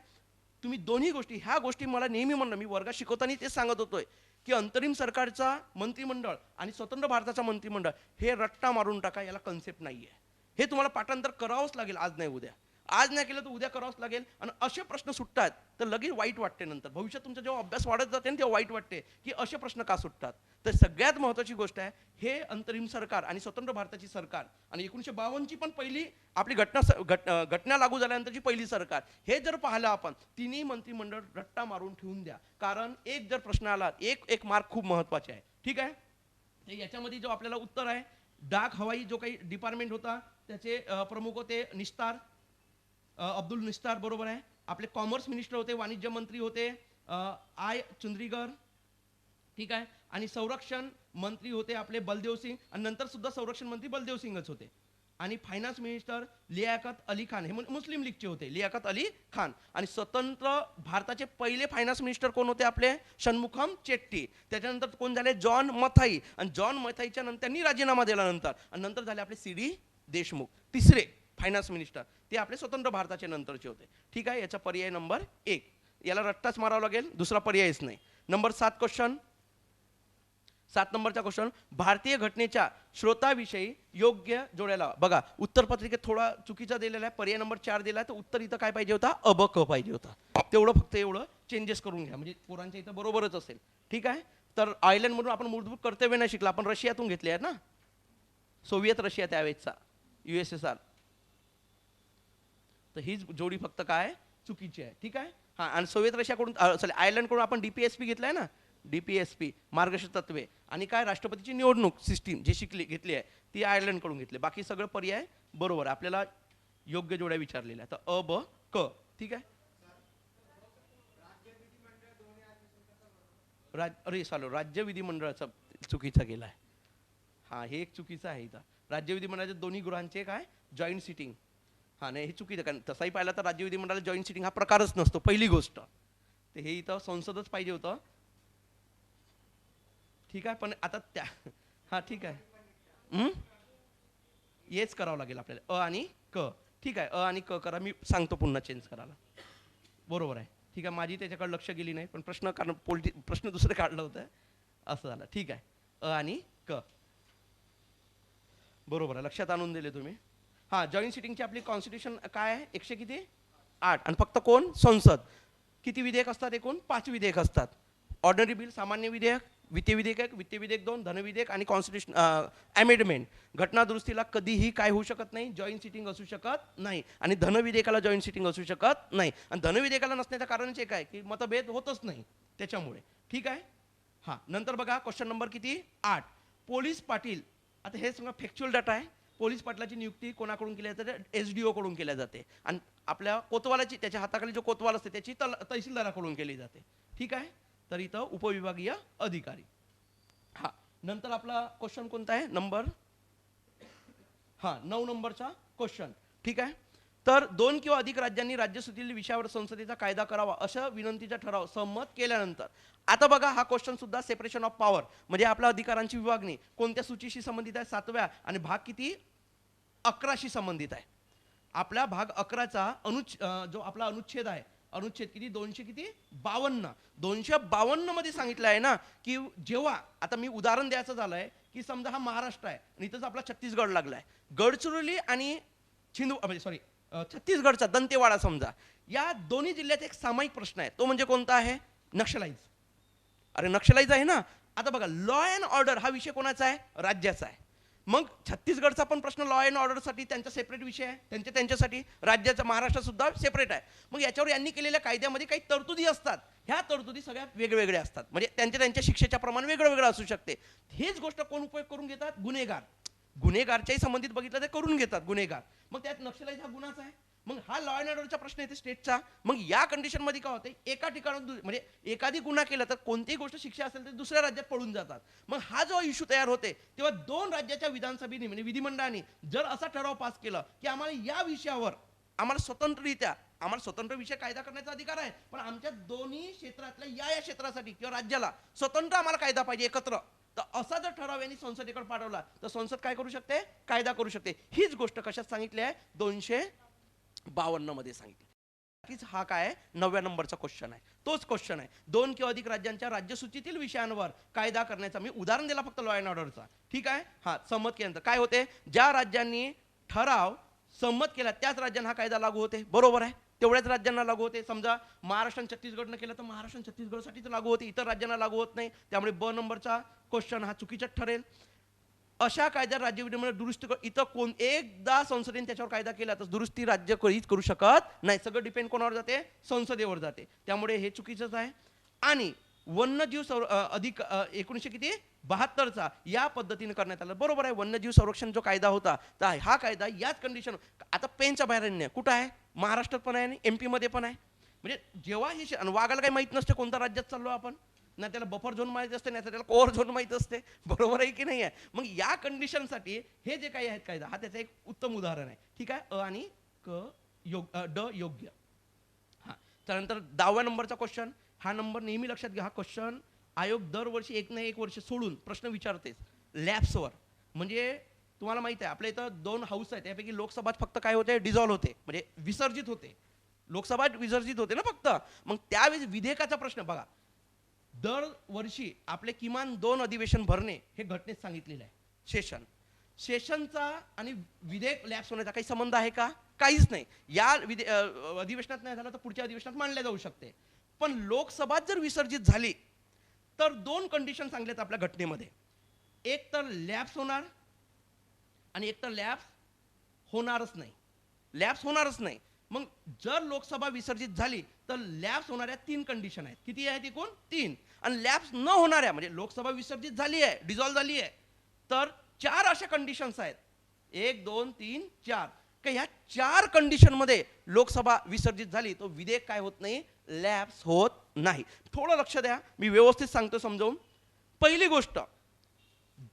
तुम्ही दोन्ही गोष्टी, ह्या गोष्टी मला नेहमी म्हणणं, मी वर्गात शिकवताना तेच सांगत होतोय की अंतरिम सरकारचा मंत्रिमंडळ आणि स्वतंत्र भारताचा मंत्रिमंडळ हे रट्टा मारून टाका, याला कन्सेप्ट नाहीये. हे तुम्हाला पाठांतर करावंच लागेल, आज नाही उद्या. आज नाही केलं तर उद्या करावंच लागेल. आणि असे प्रश्न सुटतात तर लगेच वाईट वाटते. नंतर भविष्यात तुमचा जेव्हा अभ्यास वाढत जाते ना तेव्हा वाईट वाटते की असे प्रश्न का सुटतात. तर सगळ्यात महत्त्वाची गोष्ट आहे, हे अंतरिम सरकार आणि स्वतंत्र भारताची सरकार आणि 1952ची पण पहिली आपली घटना लागू झाल्यानंतरची पहिली सरकार, हे जर पाहिलं आपण, तिन्ही मंत्रिमंडळ रट्टा मारून ठेवून द्या. कारण एक जर प्रश्न आला, एक मार्क खूप महत्त्वाचे आहे. ठीक आहे, याच्यामध्ये जो आपल्याला उत्तर आहे, डाक हवाई जो काही डिपार्टमेंट होता त्याचे प्रमुख होते निस्तार, अब्दुल निस्तार, बरोबर आहे. आपले कॉमर्स मिनिस्टर होते, वाणिज्य मंत्री होते आय चुंद्रीगर. ठीक आहे, आणि संरक्षण मंत्री होते आपले बलदेव सिंग, आणि नंतर सुद्धा संरक्षण मंत्री बलदेव सिंगच होते. आणि फायनान्स मिनिस्टर लियाकत अली खान, हे मुस्लिम लीगचे होते, लियाकत अली खान. आणि स्वतंत्र भारताचे पहिले फायनान्स मिनिस्टर कोण होते, आपले षण्मुखम चेट्टी. त्याच्यानंतर कोण झाले, जॉन मथाई, आणि जॉन मथाईच्या नंतर त्यांनी राजीनामा दिला नंतर, आणि नंतर झाले आपले CD देशमुख, तिसरे फायनान्स मिनिस्टर. ते आपले स्वतंत्र भारताचे नंतरचे होते. ठीक आहे, याचा पर्याय नंबर 1, याला रट्टाच मारावा लागेल, दुसरा पर्यायच नाही. नंबर 7 क्वेश्चन, 7 नंबरचा क्वेश्चन, भारतीय घटनेच्या स्रोताविषयी योग्य जोड्याला. बघा उत्तरपत्रिकेत थोडा चुकीचा दिलेला आहे, पर्याय नंबर 4 दिला आहे, तर उत्तर इथं काय पाहिजे होता, अ ब क पाहिजे होता. तेवढं फक्त एवढं चेंजेस करून घ्या, म्हणजे पोरांच्या इथं बरोबरच असेल. ठीक आहे, तर आयर्लंड म्हणून आपण मूलभूत कर्तव्य नाही शिकला, आपण रशियातून घेतले आहे ना, सोव्हिएत रशिया त्यावेळेसचा, USSR. तर हीच जोडी फक्त काय चुकीची आहे. ठीक आहे, हां. आणि सोव्हिएत रशियाकडून आयर्लंडकडून आपण DPSP घेतलाय ना, DPSP मार्गदर्शक तत्वे, आणि काय राष्ट्रपतीची निवडणूक सिस्टीम जे घेतली आहे ती आयर्लंडकडून घेतली. बाकी सगळं पर्याय बरोबर, आपल्याला योग्य जोड्या विचारलेल्या आहेत, तर अ ब क. ठीक आहे, राज्य विधिमंडळाचा चुकीचा गेला आहे. हां, हे एक चुकीचं आहे इथं. राज्य विधिमंडळाच्या दोन्ही गृहांचे काय जॉईंट सिटिंग, हां नाही हे चुकीचं, कारण तसाही पाहिला तर राज्य विधिमंडळाला जॉईंट सिटिंग हा प्रकारच नसतो, पहिली गोष्ट. तर हे इथं संसदच पाहिजे होतं. ठीक आहे, पण आता त्या, हां ठीक आहे, हेच करावं लागेल आपल्याला, अ आणि क. ठीक आहे, अ आणि क करा, मी सांगतो पुन्हा चेंज करायला. बरोबर आहे. ठीक आहे, माझी त्याच्याकडे लक्ष गेली नाही, पण प्रश्न, कारण प्रश्न दुसरं काढलं होतं, असं झालं. ठीक आहे, अ आणि क बरोबर आहे, लक्षात आणून दिले तुम्ही. हां, जॉईंट सिटिंगची आपली कॉन्स्टिट्यूशन काय आहे, 100 किती 8, आणि फक्त कोण, संसद. किती विधेयक असतात, एकूण 5 विधेयक असतात. ऑर्डनरी बिल, सामान्य विधेयक, वित्तीय विधेयक 1, वित्तीय विधेयक 2, धनविधेयक आणि कॉन्स्टिट्यूशन अमेंडमेंट. घटना दुरुस्तीला कधीही काय होऊ शकत नाही, जॉईंट सिटिंग असू शकत नाही, आणि धनविधेयकाला जॉईंट सिटिंग असू शकत नाही. आणि धनविधेयकाला नसण्याचं कारणच एक आहे की मतभेद होतच नाही त्याच्यामुळे. ठीक आहे, हां. नंतर बघा क्वेश्चन नंबर किती 8, पोलीस पाटील. आता हे सगळं फॅक्च्युअल डाटा आहे. पोलीस पाटलाची नियुक्ती कोणाकडून केली जाते, SDO कडून केल्या जाते, आणि आपल्या कोतवालाची, त्याच्या हाताखाली जो कोतवाल असते त्याची तहसीलदाराकडून केली जाते. ठीक आहे, तर इथं उपविभागीय अधिकारी. हां, नंतर आपला क्वेश्चन कोणता आहे, नंबर 9 नंबरचा क्वेश्चन. ठीक आहे, तर 2 किंवा अधिक राज्यांनी राज्यसूतील विषयावर संसदेचा कायदा करावा अशा विनंतीचा ठराव सहमत केल्यानंतर. आता बघा हा क्वेश्चन सुद्धा सेपरेशन ऑफ पॉवर, म्हणजे आपल्या अधिकारांची विभागणी कोणत्या सूचीशी संबंधित आहे, 7व्या, आणि भाग किती 11शी संबंधित आहे. आपला भाग 11चा जो आपला अनुच्छेद आहे, अनुच्छेद किती 252, 252 मध्ये सांगितलं आहे ना की जेव्हा, आता मी उदाहरण द्यायचं झालंय की समजा हा महाराष्ट्र आहे आणि इथंच आपला छत्तीसगड लागलाय, गडचिरोली आणि छत्तीसगडचा दंतेवाडा समजा, या दोन्ही जिल्ह्यात एक सामायिक प्रश्न आहे, तो म्हणजे कोणता आहे, नक्षलाईज. अरे नक्षलाईज आहे ना. आता बघा लॉ अँड ऑर्डर हा विषय कोणाचा आहे, राज्याचा आहे. मग छत्तीसगडचा पण प्रश्न लॉ अँड ऑर्डरसाठी त्यांचा सेपरेट विषय आहे, त्यांच्यासाठी राज्याचा महाराष्ट्र सुद्धा सेपरेट आहे. मग याच्यावर यांनी केलेल्या कायद्यामध्ये काही तरतुदी असतात, ह्या तरतुदी सगळ्या वेगवेगळ्या असतात, म्हणजे त्यांच्या शिक्षेच्या प्रमाण वेगळं वेगळं असू शकते. हेच गोष्ट कोण उपयोग करून घेतात? गुन्हेगारच्याही संबंधित बघितलं ते करून घेतात गुन्हेगार. मग त्यात नक्षलाईट हा गुन्हाच आहे. मग हा लॉ अँड ऑर्डरचा प्रश्न येते स्टेटचा. मग या कंडिशन मध्ये काय होते, एका ठिकाणी म्हणजे एखादी गुन्हा केला तर कोणतीही गोष्ट शिक्षा असेल तर दुसऱ्या राज्यात पळून जातात. मग हा जो इश्यू तयार होते तेव्हा दोन राज्याच्या विधानसभेने म्हणजे विधिमंडळाने जर असा ठराव पास केला की आम्हाला या विषयावर आम्हाला स्वतंत्र विषय कायदा करण्याचा अधिकार आहे, पण आमच्या दोन्ही क्षेत्रातल्या या क्षेत्रासाठी किंवा राज्याला स्वतंत्र आम्हाला कायदा पाहिजे एकत्र, तर असा जर ठराव यांनी संसदेकडे पाठवला तर संसद काय करू शकते? कायदा करू शकते. हीच गोष्ट कशात सांगितली आहे? 252 मध्ये सांगितली. हा काय 9व्या नंबरचा क्वेश्चन आहे, तोच क्वेश्चन आहे. 2 किंवा अधिक राज्यांच्या राज्यसूचीतील विषयांवर कायदा करण्याचा मी उदाहरण दिला फक्त लॉ अँड ऑर्डरचा. ठीक आहे. हा संमत केल्यानंतर काय होते? ज्या राज्यांनी ठराव संमत केला त्याच राज्यांना हा कायदा लागू होते. बरोबर आहे, तेवढ्याच राज्यांना लागू होते. समजा महाराष्ट्र आणि छत्तीसगडनं केलं तर महाराष्ट्र आणि छत्तीसगडसाठीच लागू होते, इतर राज्यांना लागू होत नाही. त्यामुळे ब नंबरचा क्वेश्चन हा चुकीचाच ठरेल. अशा कायद्यात राज्य विधिमंडळ दुरुस्ती इथं एकदा संसदेने त्याच्यावर कायदा केला तर दुरुस्ती राज्य कधीच करू शकत नाही. सगळं डिपेंड कोणावर जाते? संसदेवर जाते. त्यामुळे हे चुकीचंच आहे. आणि वन्यजीव अधिक 1972चा या पद्धतीने करण्यात आलं. बरोबर आहे, वन्यजीव संरक्षण जो कायदा होता तर हा कायदा याच कंडिशन आता पेनच्या बाहेर कुठं आहे? महाराष्ट्रात पण आहे आणि MP मध्ये पण आहे. म्हणजे जेव्हा हे वाघाला काही माहित नसते कोणत्या राज्यात चाललो आपण, ना त्याला बफर झोन माहिती असते ना त्याला कोअर झोन माहिती असते. बरोबर आहे की नाही आहे? मग या कंडिशनसाठी हे जे काही आहेत कायदा, हा त्याचं एक उत्तम उदाहरण आहे. ठीक आहे. अ आणि ड योग्य. हा त्यानंतर 10व्या नंबरचा क्वेश्चन, हा नंबर नेहमी लक्षात घ्या. हा क्वेश्चन आयोग दरवर्षी एक ना एक वर्ष सोडून प्रश्न विचारतेच लॅब्सवर. म्हणजे तुम्हाला माहिती आहे आपल्या इथं 2 हाऊस आहेत, त्यापैकी लोकसभा फक्त काय होते? डिझॉल्व्ह होते, म्हणजे विसर्जित होते. लोकसभा विसर्जित होते ना फक्त. मग त्यावेळेस विधेयकाचा प्रश्न बघा, दरवर्षी आपले किमान 2 अधिवेशन भरणे हे घटनेत सांगितलेलं आहे. सेशनचा आणि विधेयक लॅप्स होण्याचा काही संबंध आहे का? काहीच नाही. या अधिवेशनात नाही झाला तर पुढच्या अधिवेशनात मांडल्या जाऊ शकते. पण लोकसभा जर विसर्जित झाली तर 2 कंडिशन सांगल्यात आपल्या घटनेमध्ये. एक तर लॅप्स होणार आणि एक तर लॅप्स होणारच नाही. मग जर लोकसभा विसर्जित झाली तर लॅप्स होणाऱ्या 3 कंडिशन आहेत. किती आहेत एकूण? 3. आणि लॅप्स न होणाऱ्या म्हणजे लोकसभा विसर्जित झाली आहे, डिझॉल्व्ह झाली आहे, तर 4 अशा कंडिशन्स आहेत. 1 2 3 4. का ह्या 4 कंडिशन मध्ये लोकसभा विसर्जित झाली तो विधेयक काय होत नाही? लॅप्स होत नाही. थोडं लक्ष द्या, मी व्यवस्थित सांगतो समजावून. पहिली गोष्ट,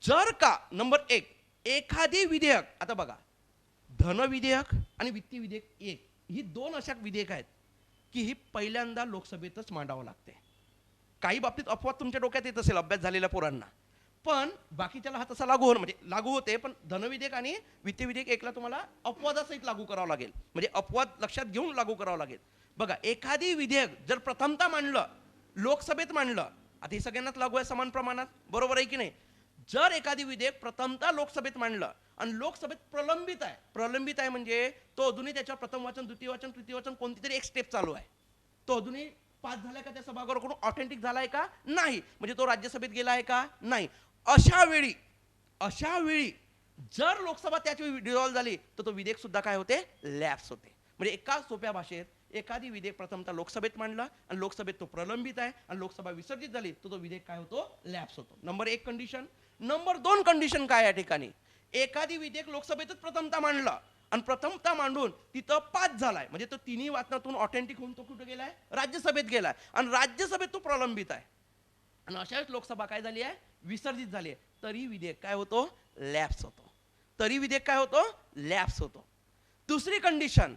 जर का नंबर 1 एखादी विधेयक, आता बघा धन विधेयक आणि वित्तीय विधेयक ही 2 अशा विधेयक आहेत की ही पहिल्यांदा लोकसभेतच मांडावं लागते. काही बाबतीत अपवाद तुमच्या डोक्यात येत असेल अभ्यास झालेल्या पोरांना, पण बाकीच्याला हा तसा लागू होते. पण धनविधेयक आणि वित्तीय विधेयक एकला तुम्हाला अपवादासहित लागू करावं लागेल, म्हणजे अपवाद लक्षात घेऊन लागू करावं लागेल. बघा, एखादी विधेयक जर प्रथमतः मांडलं, लोकसभेत मांडलं, आता हे सगळ्यांनाच लागू आहे समान प्रमाणात. बरोबर आहे की नाही? जर एखादी विधेयक प्रथमतः लोकसभेत मांडलं आणि लोकसभेत प्रलंबित आहे म्हणजे तो अजूनही त्याच्यावर प्रथम वाचन, द्वितीय वाचन, तृतीय वाचन कोणती तरी एक स्टेप चालू आहे. तो अजूनही पास झालाय का त्या सभागृहाकडून? ऑथेंटिक झालाय का? नाही. म्हणजे तो राज्यसभेत गेला आहे का? नाही. अशा वेळी जर लोकसभा त्याची डिझॉल्व्ह झाली तर तो विधेयक सुद्धा काय होते? लॅप्स होते. म्हणजे एका सोप्या भाषेत एखादी विधेयक प्रथमतः लोकसभेत मांडलं आणि लोकसभेत तो प्रलंबित आहे आणि लोकसभा विसर्जित झाली तर तो विधेयक काय होतो? लॅप्स होतो. Number 1 condition. नंबर 2 कंडिशन काय या ठिकाणी? एखादी विधेयक लोकसभेतच प्रथमतः मांडलं आणि प्रथमतः मांडून तिथं पास झालाय, म्हणजे तो 3 वाचनातून ऑथेंटिक होऊन तो कुठे गेलाय? राज्यसभेत गेलाय आणि राज्यसभेत तो प्रलंबित आहे आणि अशा वेळेस लोकसभा काय झाली आहे? विसर्जित झाली आहे. तरी विधेयक काय होतो? लॅप्स होतो. दुसरी कंडिशन,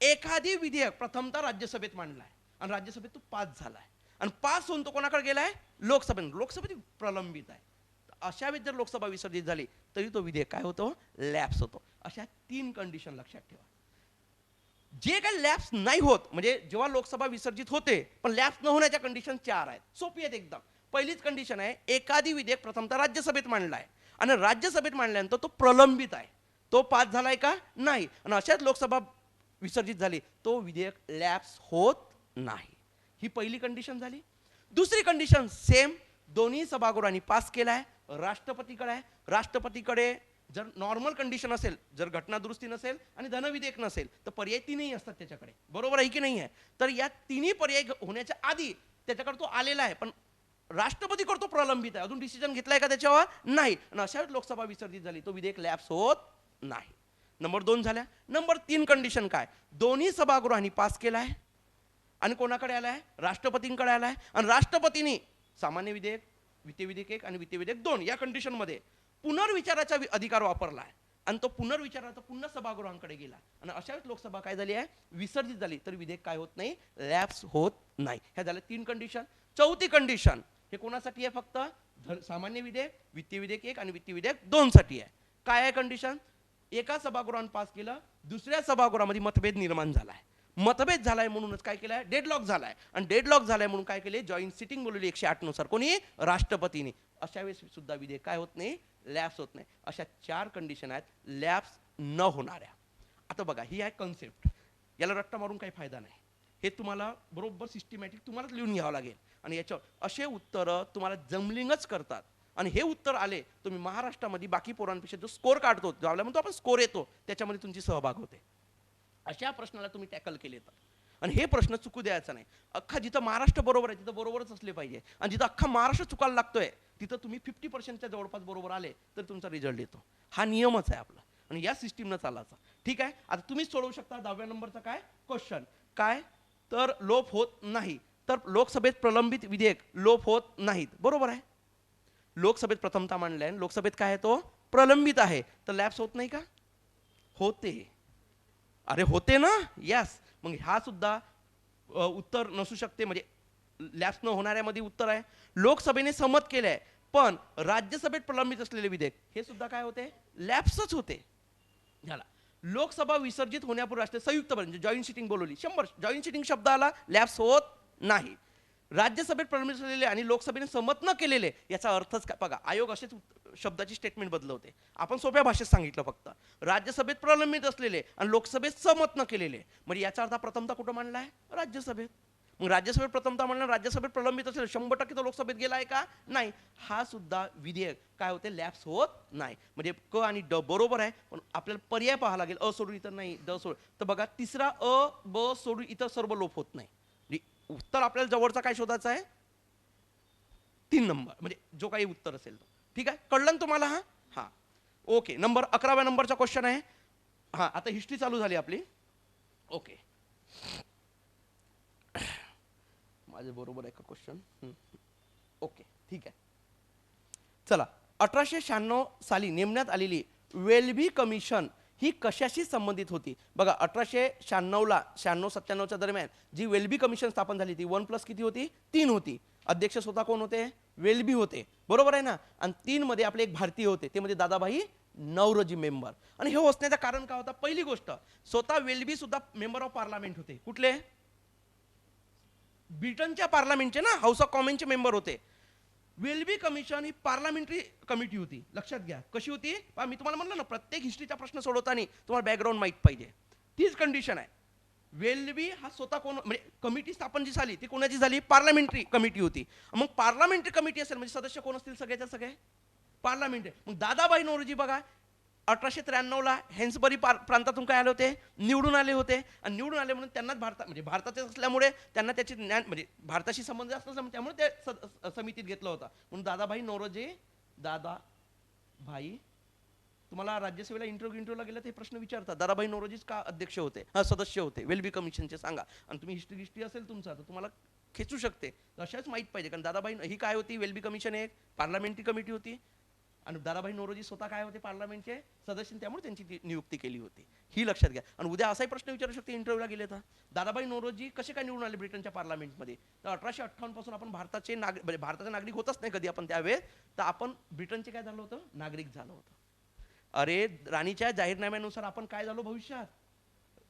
एखादी विधेयक प्रथमतः राज्यसभेत मांडलाय आणि राज्यसभेत तो पास झालाय आणि पास होऊन तो कोणाकडे गेलाय? लोकसभेत प्रलंबित आहे. अशा वेळेस जर लोकसभा विसर्जित झाली तरी तो विधेयक काय होतो? लॅप्स होतो. अशा 3 कंडिशन लक्षात ठेवा. जे काही लॅप्स नाही होत, म्हणजे जेव्हा लोकसभा विसर्जित होते पण लॅप्स न होण्याच्या कंडिशन 4 आहेत. सोपी आहेत एकदम. पहिलीच कंडिशन आहे, एखादी विधेयक प्रथमतः राज्यसभेत मांडलाय आणि राज्यसभेत मांडल्यानंतर तो प्रलंबित आहे, तो पास झालाय का? नाही. आणि अशाच लोकसभा विसर्जित झाली तो विधेयक लॅप्स होत नाही. ही पहिली कंडिशन झाली. दुसरी कंडिशन सेम, दोन्ही सभागृहांनी पास केलाय, राष्ट्रपतीकडे जर नॉर्मल कंडिशन असेल, जर घटना दुरुस्ती नसेल आणि धनविधेयक नसेल, तर पर्याय तीनही असतात त्याच्याकडे. बरोबर आहे की नाही आहे? तर या तिन्ही पर्याय होण्याच्या आधी त्याच्याकडे तो आलेला आहे, पण राष्ट्रपती करतो प्रलंबित आहे, अजून डिसिजन घेतलाय का त्याच्यावर? नाही. आणि अशा वेळेस लोकसभा विसर्जित झाली, तो विधेयक लॅप्स होत नाही. नंबर 2 झाल्या. नंबर 3 कंडिशन काय? दोन्ही सभागृहांनी पास केला आहे आणि कोणाकडे आलाय? राष्ट्रपतींकडे आलाय. आणि राष्ट्रपतींनी सामान्य विधेयक, वित्तीय विधेयक 1 आणि वित्तीय विधेयक 2 या कंडिशनमध्ये पुनर्विचाराचा अधिकार वापरला आहे आणि तो पुनर्विचाराचा पुन्हा सभागृहांकडे गेला आणि अशा वेळेस लोकसभा काय झाली आहे? विसर्जित झाली. तर विधेयक काय होत नाही? लॅप्स होत नाही. ह्या झाल्या 3 कंडिशन. चौथी कंडिशन हे कोणासाठी आहे? फक्त सामान्य विधेयक, वित्तीय विधेयक 1 आणि वित्तीय विधेयक 2 साठी आहे. काय आहे कंडिशन? एका सभागृहाने पास केलं, दुसऱ्या सभागृहामध्ये मतभेद निर्माण झालाय. मतभेद झालाय म्हणूनच काय केलंय? डेडलॉक झालाय. आणि डेडलॉक झालाय म्हणून काय केले? जॉईंट सिटिंग बोलवली 108 नुसार. कोणी? राष्ट्रपतीने. अशा वेळेस सुद्धा विधेयक काय होत नाही? लॅप्स होत नाही. अशा 4 कंडिशन आहेत लॅप्स न होणाऱ्या. आता बघा, ही आहे कन्सेप्ट. याला रट्टा मारून काही फायदा नाही. हे तुम्हाला बरोबर सिस्टमॅटिक तुम्हालाच लिहून घ्यावं लागेल आणि याच्यावर असे उत्तरं तुम्हाला जमलिंगच करतात. आणि हे उत्तर आले, तुम्ही महाराष्ट्रामध्ये बाकी पोरांपेक्षा जो स्कोर काढतो, ज्याला म्हणतो आपण स्कोर येतो, त्याच्यामध्ये तुमची सहभाग होते. अशा प्रश्नाला तुम्ही टॅकल केले तर. आणि हे प्रश्न चुकू द्यायचा नाही. अख्खा जिथं महाराष्ट्र बरोबर आहे तिथं बरोबरच असले पाहिजे, आणि जिथं अख्खा महाराष्ट्र चुकायला लागतोय तिथं तुम्ही 50%च्या जवळपास बरोबर आले तर तुमचा रिझल्ट येतो. हा नियमच आहे आपला आणि या सिस्टीमनं चालायचा. ठीक आहे. आता तुम्हीच सोडवू शकता 10व्या नंबरचा काय क्वेश्चन. काय तर लोप होत नाही. तर लोकसभेत प्रलंबित विधेयक लोप होत नाहीत. बरोबर आहे. लोकसभेत प्रथमता मांडलाय, लोकसभेत काय आहे? तो प्रलंबित आहे. तर लॅप्स होत नाही का? होते. अरे होते ना. यस. मग हा सुद्धा उत्तर नसू शकते, म्हणजे लॅप्स न होणाऱ्यामध्ये उत्तर आहे. लोकसभेने संमत केलंय पण राज्यसभेत प्रलंबित असलेले विधेयक हे सुद्धा काय होते? लॅप्सच होते. झाला. लोकसभा विसर्जित होण्यापूर्वी राष्ट्रीय संयुक्त म्हणजे जॉईंट सिटिंग बोलवली 100 जॉईंट सिटिंग शब्द आला, लॅप्स होत नाही. राज्यसभेत प्रलंबित असलेले आणि लोकसभेने संमत न केलेले याचा अर्थच काय? बघा, आयोग असेच शब्दाची स्टेटमेंट बदलवते. आपण सोप्या भाषेत सांगितलं फक्त. राज्यसभेत प्रलंबित असलेले आणि लोकसभेत संमत न केलेले, म्हणजे याचा अर्थ प्रथमता कुठं मांडला आहे? राज्यसभेत. मग राज्यसभेत प्रथमता मांडला, राज्यसभेत प्रलंबित असेल 100% तो लोकसभेत गेला आहे का? नाही. हा सुद्धा विधेयक काय होते? लॅप्स होत नाही. म्हणजे क आणि ड बरोबर आहे, पण आपल्याला पर्याय पाहावा लागेल. अ सोडून इतर नाही, ड सोड. तर बघा, तिसरा अ ब सोडून इतर सर्व लोप होत नाही. उत्तर आपल्याला जवळचा काय शोधायचा आहे? 3 नंबर, म्हणजे जो काही उत्तर असेल तो. ठीक आहे. कळलं ना तुम्हाला? हा हा ओके. नंबर 11व्या नंबरचा क्वेश्चन आहे. हा, आता हिस्ट्री चालू झाली आपली. ओके, माझे बरोबर आहे का क्वेश्चन? ओके, ठीक आहे. चला, 1896 साली नेमण्यात आलेली वेल्बी कमिशन ही कशाशी संबंधित होती? बघा, 1896ला 96-97च्या दरम्यान जी वेल्बी कमिशन स्थापन झाली ती 1+ किती होती? 3 होती. अध्यक्ष स्वतः कोण होते? वेल्बी होते. बरोबर आहे ना. आणि 3 मध्ये आपले एक भारतीय होते, ते म्हणजे दादाभाई नौरोजी मेंबर. आणि हे असण्याचं कारण काय होतं? पहिली गोष्ट, स्वतः वेल्बी सुद्धा मेंबर ऑफ पार्लमेंट होते. कुठले? ब्रिटनच्या पार्लमेंटचे ना, हाऊस ऑफ कॉमन्सचे मेंबर होते. वेल्बी कमिशन ही पार्लमेंटरी कमिटी होती. लक्षात घ्या कशी होती. मी तुम्हाला म्हणलं ना, प्रत्येक हिस्ट्रीचा प्रश्न सोडवताना तुम्हाला बॅकग्राऊंड माहीत पाहिजे. तीच कंडिशन आहे. वेल्बी हा स्वतः कोण, म्हणजे कमिटी स्थापन जी झाली ती कोणाची झाली? पार्लमेंटरी कमिटी होती. मग पार्लमेंटरी कमिटी असेल म्हणजे सदस्य कोण असतील? सगळ्याच्या सगळे पार्लमेंट. मग दादाभाई नौरोजी बघा, 1893ला हेन्सबरी प्रांतातून काय आले होते? निवडून आले होते. आणि निवडून आले म्हणून त्यांनाच म्हणजे भारताचे असल्यामुळे त्यांना त्याचे ज्ञान, म्हणजे भारताशी संबंध जास्त असल्यामुळे त्यामुळे ते समितीत घेतलं होतं. म्हणून दादाभाई नौरोजी, दादाभाई, तुम्हाला राज्यसभेला इंटरव्ह्यूला गेलं ते प्रश्न विचारतात, दादाभाई नौरोजीच का अध्यक्ष होते, सदस्य होते वेल्बी कमिशनचे? सांगा. आणि तुम्ही हिस्ट्री असेल तुमचा तर तुम्हाला खेचू शकते. अशाच माहीत पाहिजे. कारण दादाभाई ही काय होती? वेल्बी कमिशन एक पार्लमेंटरी कमिटी होती आणि दादाभाई नौरोजी स्वतः काय होते? पार्लमेंटचे सदस्य, त्यामुळे त्यांची नियुक्ती केली होती. ही लक्षात घ्या. आणि उद्या असाही प्रश्न विचारू शकते इंटरव्ह्यूला गेले तर, दादाभाई नौरोजी कसे काय निवडून आले ब्रिटनच्या पार्लमेंटमध्ये? तर 1858 पासून आपण भारताचे म्हणजे भारताचे नागरिक होतच नाही कधी आपण त्यावेळेस, तर आपण ब्रिटनचे काय झालं होतं? नागरिक झालं होतं. अरे, राणीच्या जाहीरनाम्यानुसार आपण काय झालो भविष्यात?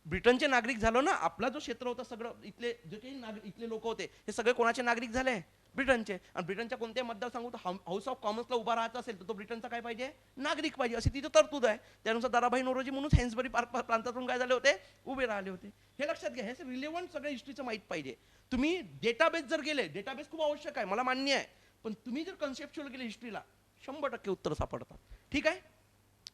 ब्रिटनचे नागरिक झालो ना. आपला जो क्षेत्र होता सगळं, इथले जे काही इथले लोक होते हे सगळे कोणाचे नागरिक झाले? ब्रिटनचे. आणि ब्रिटनच्या कोणत्या मतदारसंघात हाऊस ऑफ कॉमन्सला उभा राहायचा असेल तर तो ब्रिटनचा काय पाहिजे? नागरिक पाहिजे, अशी तिथे तरतूद आहे. त्यानुसार दादाभाई नौरोजी म्हणून हेन्सबरी प्रांतातून काय झाले होते? उभे राहिले होते. हे लक्षात घ्या. हे रिलेव्हंट सगळ्या हिस्ट्रीचं माहीत पाहिजे. तुम्ही डेटाबेस जर गेले, डेटाबेस खूप आवश्यक आहे, मला मान्य आहे, पण तुम्ही जर कन्सेप्च्युअल गेले हिस्ट्रीला 100% उत्तर सापडतात. ठीक आहे.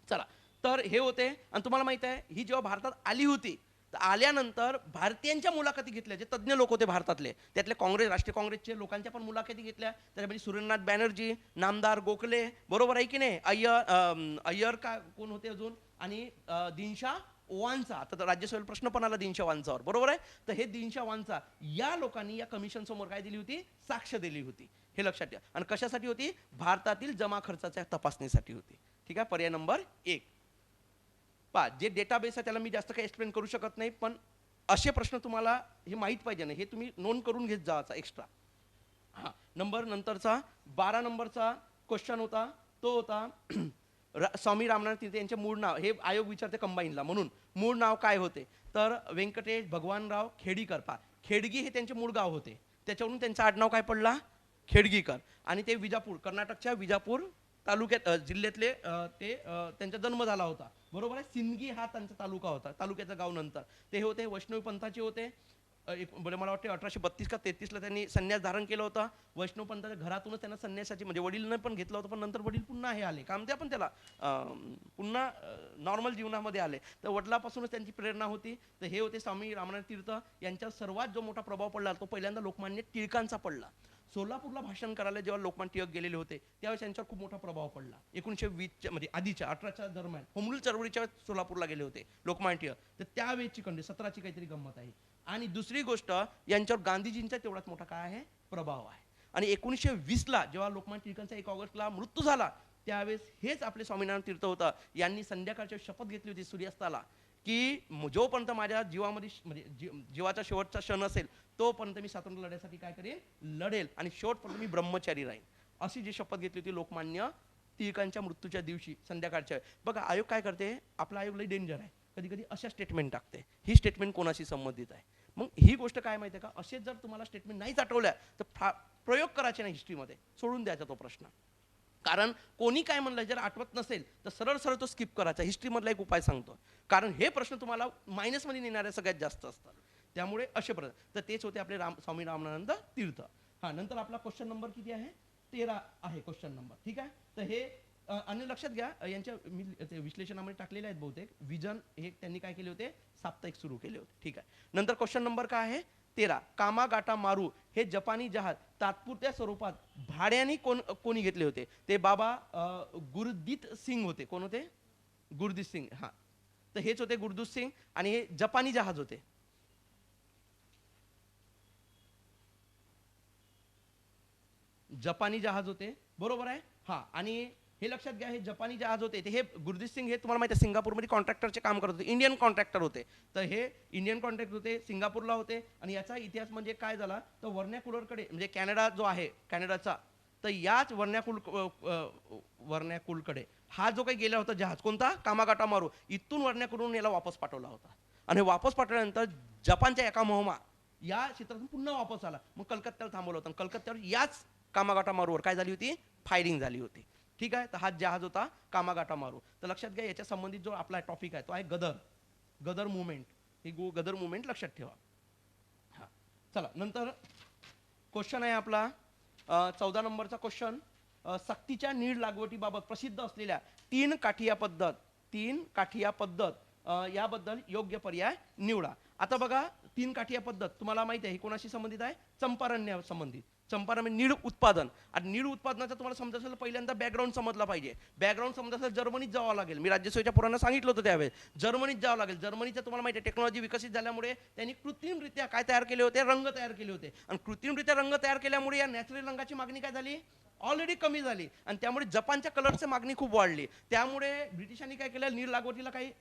चला, तर हे होते. आणि तुम्हाला माहित आहे ही जेव्हा भारतात आली होती, तर आल्यानंतर भारतीयांच्या मुलाखती घेतल्या, जे तज्ज्ञ लोक होते भारतातले, त्यातले काँग्रेस, राष्ट्रीय काँग्रेसचे लोकांच्या पण मुलाखती घेतल्या. त्याच्यामध्ये सुरेंद्रनाथ बॅनर्जी, नामदार गोखले, बरोबर आहे की नाही, अय्यर का कोण होते अजून, आणि दिनशा वांचा. आता तर राज्यसभेला प्रश्न पण आला दिनशा वांचावर, बरोबर आहे. तर हे दिनशा वांचा या लोकांनी या कमिशन समोर काय दिली होती, साक्ष दिली होती. हे लक्षात ठेवा. आणि कशासाठी होती, भारतातील जमा खर्चाच्या तपासणीसाठी होती. ठीक आहे, पर्याय नंबर 1. पहा, जे डेटाबेस आहे त्याला मी जास्त काही एक्सप्लेन करू शकत नाही, पण असे प्रश्न तुम्हाला हे माहीत पाहिजे ना, हे तुम्ही नोंद करून घेत जायचा एक्स्ट्रा. हां, नंतरचा 12 नंबरचा क्वेश्चन होता, तो होता स्वामी रामनाथ तीर्थ यांचे मूळ नाव. हे आयोग विचारते कंबाईनला, म्हणून मूळ नाव काय होते, तर व्यंकटेश भगवानराव खेडीकर. पहा, खेडगी हे त्यांचे मूळ गाव होते, त्याच्यावरून त्यांचं आडनाव काय पडला, खेडगीकर. आणि ते विजापूर, कर्नाटकच्या विजापूर तालुक्यात जिल्ह्यातले त्यांचा जन्म झाला होता, बरोबर आहे. सिंदगी हा त्यांचा तालुका होता, तालुक्याचं गाव. नंतर ते होते वैष्णवी पंथाचे होते. मला वाटते 1832 का 33ला त्यांनी संन्यास धारण केलं होतं. वैष्णव पंथाच्या घरातूनच त्यांना संन्यासाची, म्हणजे वडीलनं पण घेतलं होतं, पण नंतर वडील पुन्हा हे आले, काम ते पण त्याला पुन्हा नॉर्मल जीवनामध्ये आले. तर वडिलापासूनच त्यांची प्रेरणा होती. तर हे होते स्वामी रामनाथ तीर्थ. यांच्यावर सर्वात जो मोठा प्रभाव पडला तो पहिल्यांदा लोकमान्य टिळकांचा पडला. सोलापूरला भाषण करायला जेव्हा लोकमान्य टिळक गेलेले होते, त्यावेळेस त्यांच्यावर खूप मोठा प्रभाव पडला. 1920च्या म्हणजे आधीच्या 18च्या दरम्यान होमरूल चळवळीच्या सोलापूरला गेले होते लोकमान्य टिळक. तर त्यावेळेची 17ची काहीतरी गंमत आहे. आणि दुसरी गोष्ट, यांच्यावर गांधीजींचा तेवढाच मोठा काय आहे, प्रभाव आहे. आणि 1920ला जेव्हा लोकमान्य टिळकांचा 1 ऑगस्टला मृत्यू झाला, त्यावेळेस हेच आपले स्वामीनारायण तीर्थ होता, यांनी संध्याकाळच्या शपथ घेतली होती सूर्यास्ताला, की जोपर्यंत माझ्या जीवामध्ये म्हणजे जीवाचा शेवटचा क्षण असेल, तोपर्यंत मी स्वातंत्र्य लढ्यासाठी काय करेन, लढेल, आणि शेवटपर्यंत मी ब्रह्मचारी राहीन. अशी जी शपथ घेतली होती लोकमान्य टिळकांच्या मृत्यूच्या दिवशी संध्याकाळच्या. बघा, आयोग काय करते, आपला आयोग लई डेंजर आहे, कधी कधी अशा स्टेटमेंट टाकते, ही स्टेटमेंट कोणाशी संबंधित आहे. मग ही गोष्ट काय माहिती आहे का, असेच जर तुम्हाला स्टेटमेंट नाहीच आठवल्या, तर प्रयोग करायचे नाही हिस्ट्रीमध्ये, सोडून द्यायचा तो प्रश्न. कारण कोणी काय म्हणलं जर आठवत नसेल तर सरळ सरळ तो स्किप करायचा. हिस्ट्रीमधला एक उपाय सांगतो, कारण हे प्रश्न तुम्हाला मायनसमध्ये नेणारे सगळ्यात जास्त असतात. त्यामुळे असे प्रश्न. तर तेच होते आपले स्वामी रामानंद तीर्थ. हां, नंतर आपला क्वेश्चन नंबर किती आहे, 13 आहे क्वेश्चन नंबर. ठीक आहे, तर हे आणि लक्षात घ्या, यांच्या मी ते विश्लेषणामध्ये टाकलेले आहेत बहुतेक. विजन हे त्यांनी काय केले होते, साप्ताहिक सुरू केले होते. ठीक आहे, नंतर क्वेश्चन नंबर काय आहे, 13. कामागाटा मारू हे जपानी जहाज तात्पुरत्या स्वरूपात भाड्याने कोणी घेतले होते, ते बाबा गुरदीत सिंग होते. कोण होते, गुरदीत सिंग. हा, तर हेच होते गुरदीत सिंग, आणि हे जपानी जहाज होते. जपानी जहाज होते, बरोबर आहे. हा, आणि हे लक्षात घ्या, हे जपानी जहाज होते. ते हे गुरदीत सिंग हे तुम्हाला माहिती आहे सिंगापूरमध्ये कॉन्ट्रॅक्टरचे काम करत होते, इंडियन कॉन्ट्रॅक्टर होते. तर हे इंडियन कॉन्ट्रॅक्टर होते, सिंगापूरला होते. आणि याचा इतिहास म्हणजे काय झाला, तर वर्णॅक्युलरकडे म्हणजे कॅनडा जो आहे कॅनडाचा, तर याच वर्णॅक्युलकडे हा जो काही गेला होता जहाज, कोणता, कामागाटा मारू, इथून वर्णॅक्युलरून याला वापस पाठवला होता. आणि वापस पाठवल्यानंतर जपानच्या एका मोहमा या क्षेत्रातून पुन्हा वापस आला. मग कलकत्त्याला थांबवलं होतं, कलकत्त्यावर याच कामागाटा मारूवर काय झाली होती, फायरिंग झाली होती. ठीक आहे, तर हा जहाज होता कामागाटा मारू. तर लक्षात घ्या, याच्या संबंधित जो आपला टॉपिक आहे तो आहे गदर मुवमेंट. ही गदर मुवमेंट लक्षात ठेवा. हा, चला, नंतर क्वेश्चन आहे आपला 14 नंबरचा क्वेश्चन. सक्तीच्या नीड लागवडीबाबत प्रसिद्ध असलेल्या 3 काठिया पद्धत याबद्दल योग्य पर्याय निवडा. आता बघा, 3 काठिया पद्धत तुम्हाला माहिती आहे, ही कोणाशी संबंधित आहे, चंपारण्या संबंधित. चंपारण म्हणजे नीड उत्पादन. आणि नीड उत्पादनाचा तुम्हाला समजा असेल, पहिल्यांदा बॅकग्राऊंड समजला पाहिजे. बॅकग्राऊंड समजा असेल, जर्मनीत जावं लागेल. मी राज्यसेवेच्या पुरांना सांगितलं होतं त्यावेळेस, जर्मनीत जावं लागेल. जर्मनीचं तुम्हाला माहिती आहे, टेक्नॉलॉजी विकसित झाल्यामुळे त्यांनी कृत्रिमरित्या काय तयार केले होते, रंग तयार केले होते. आणि कृत्रिमरित्या रंग तयार केल्यामुळे या नॅचरल रंगाची मागणी काय झाली, ऑलरेडी कमी झाली. आणि त्यामुळे जपानच्या कलरची मागणी खूप वाढली. त्यामुळे ब्रिटिशांनी काय केलं, नीड लागवडीला काही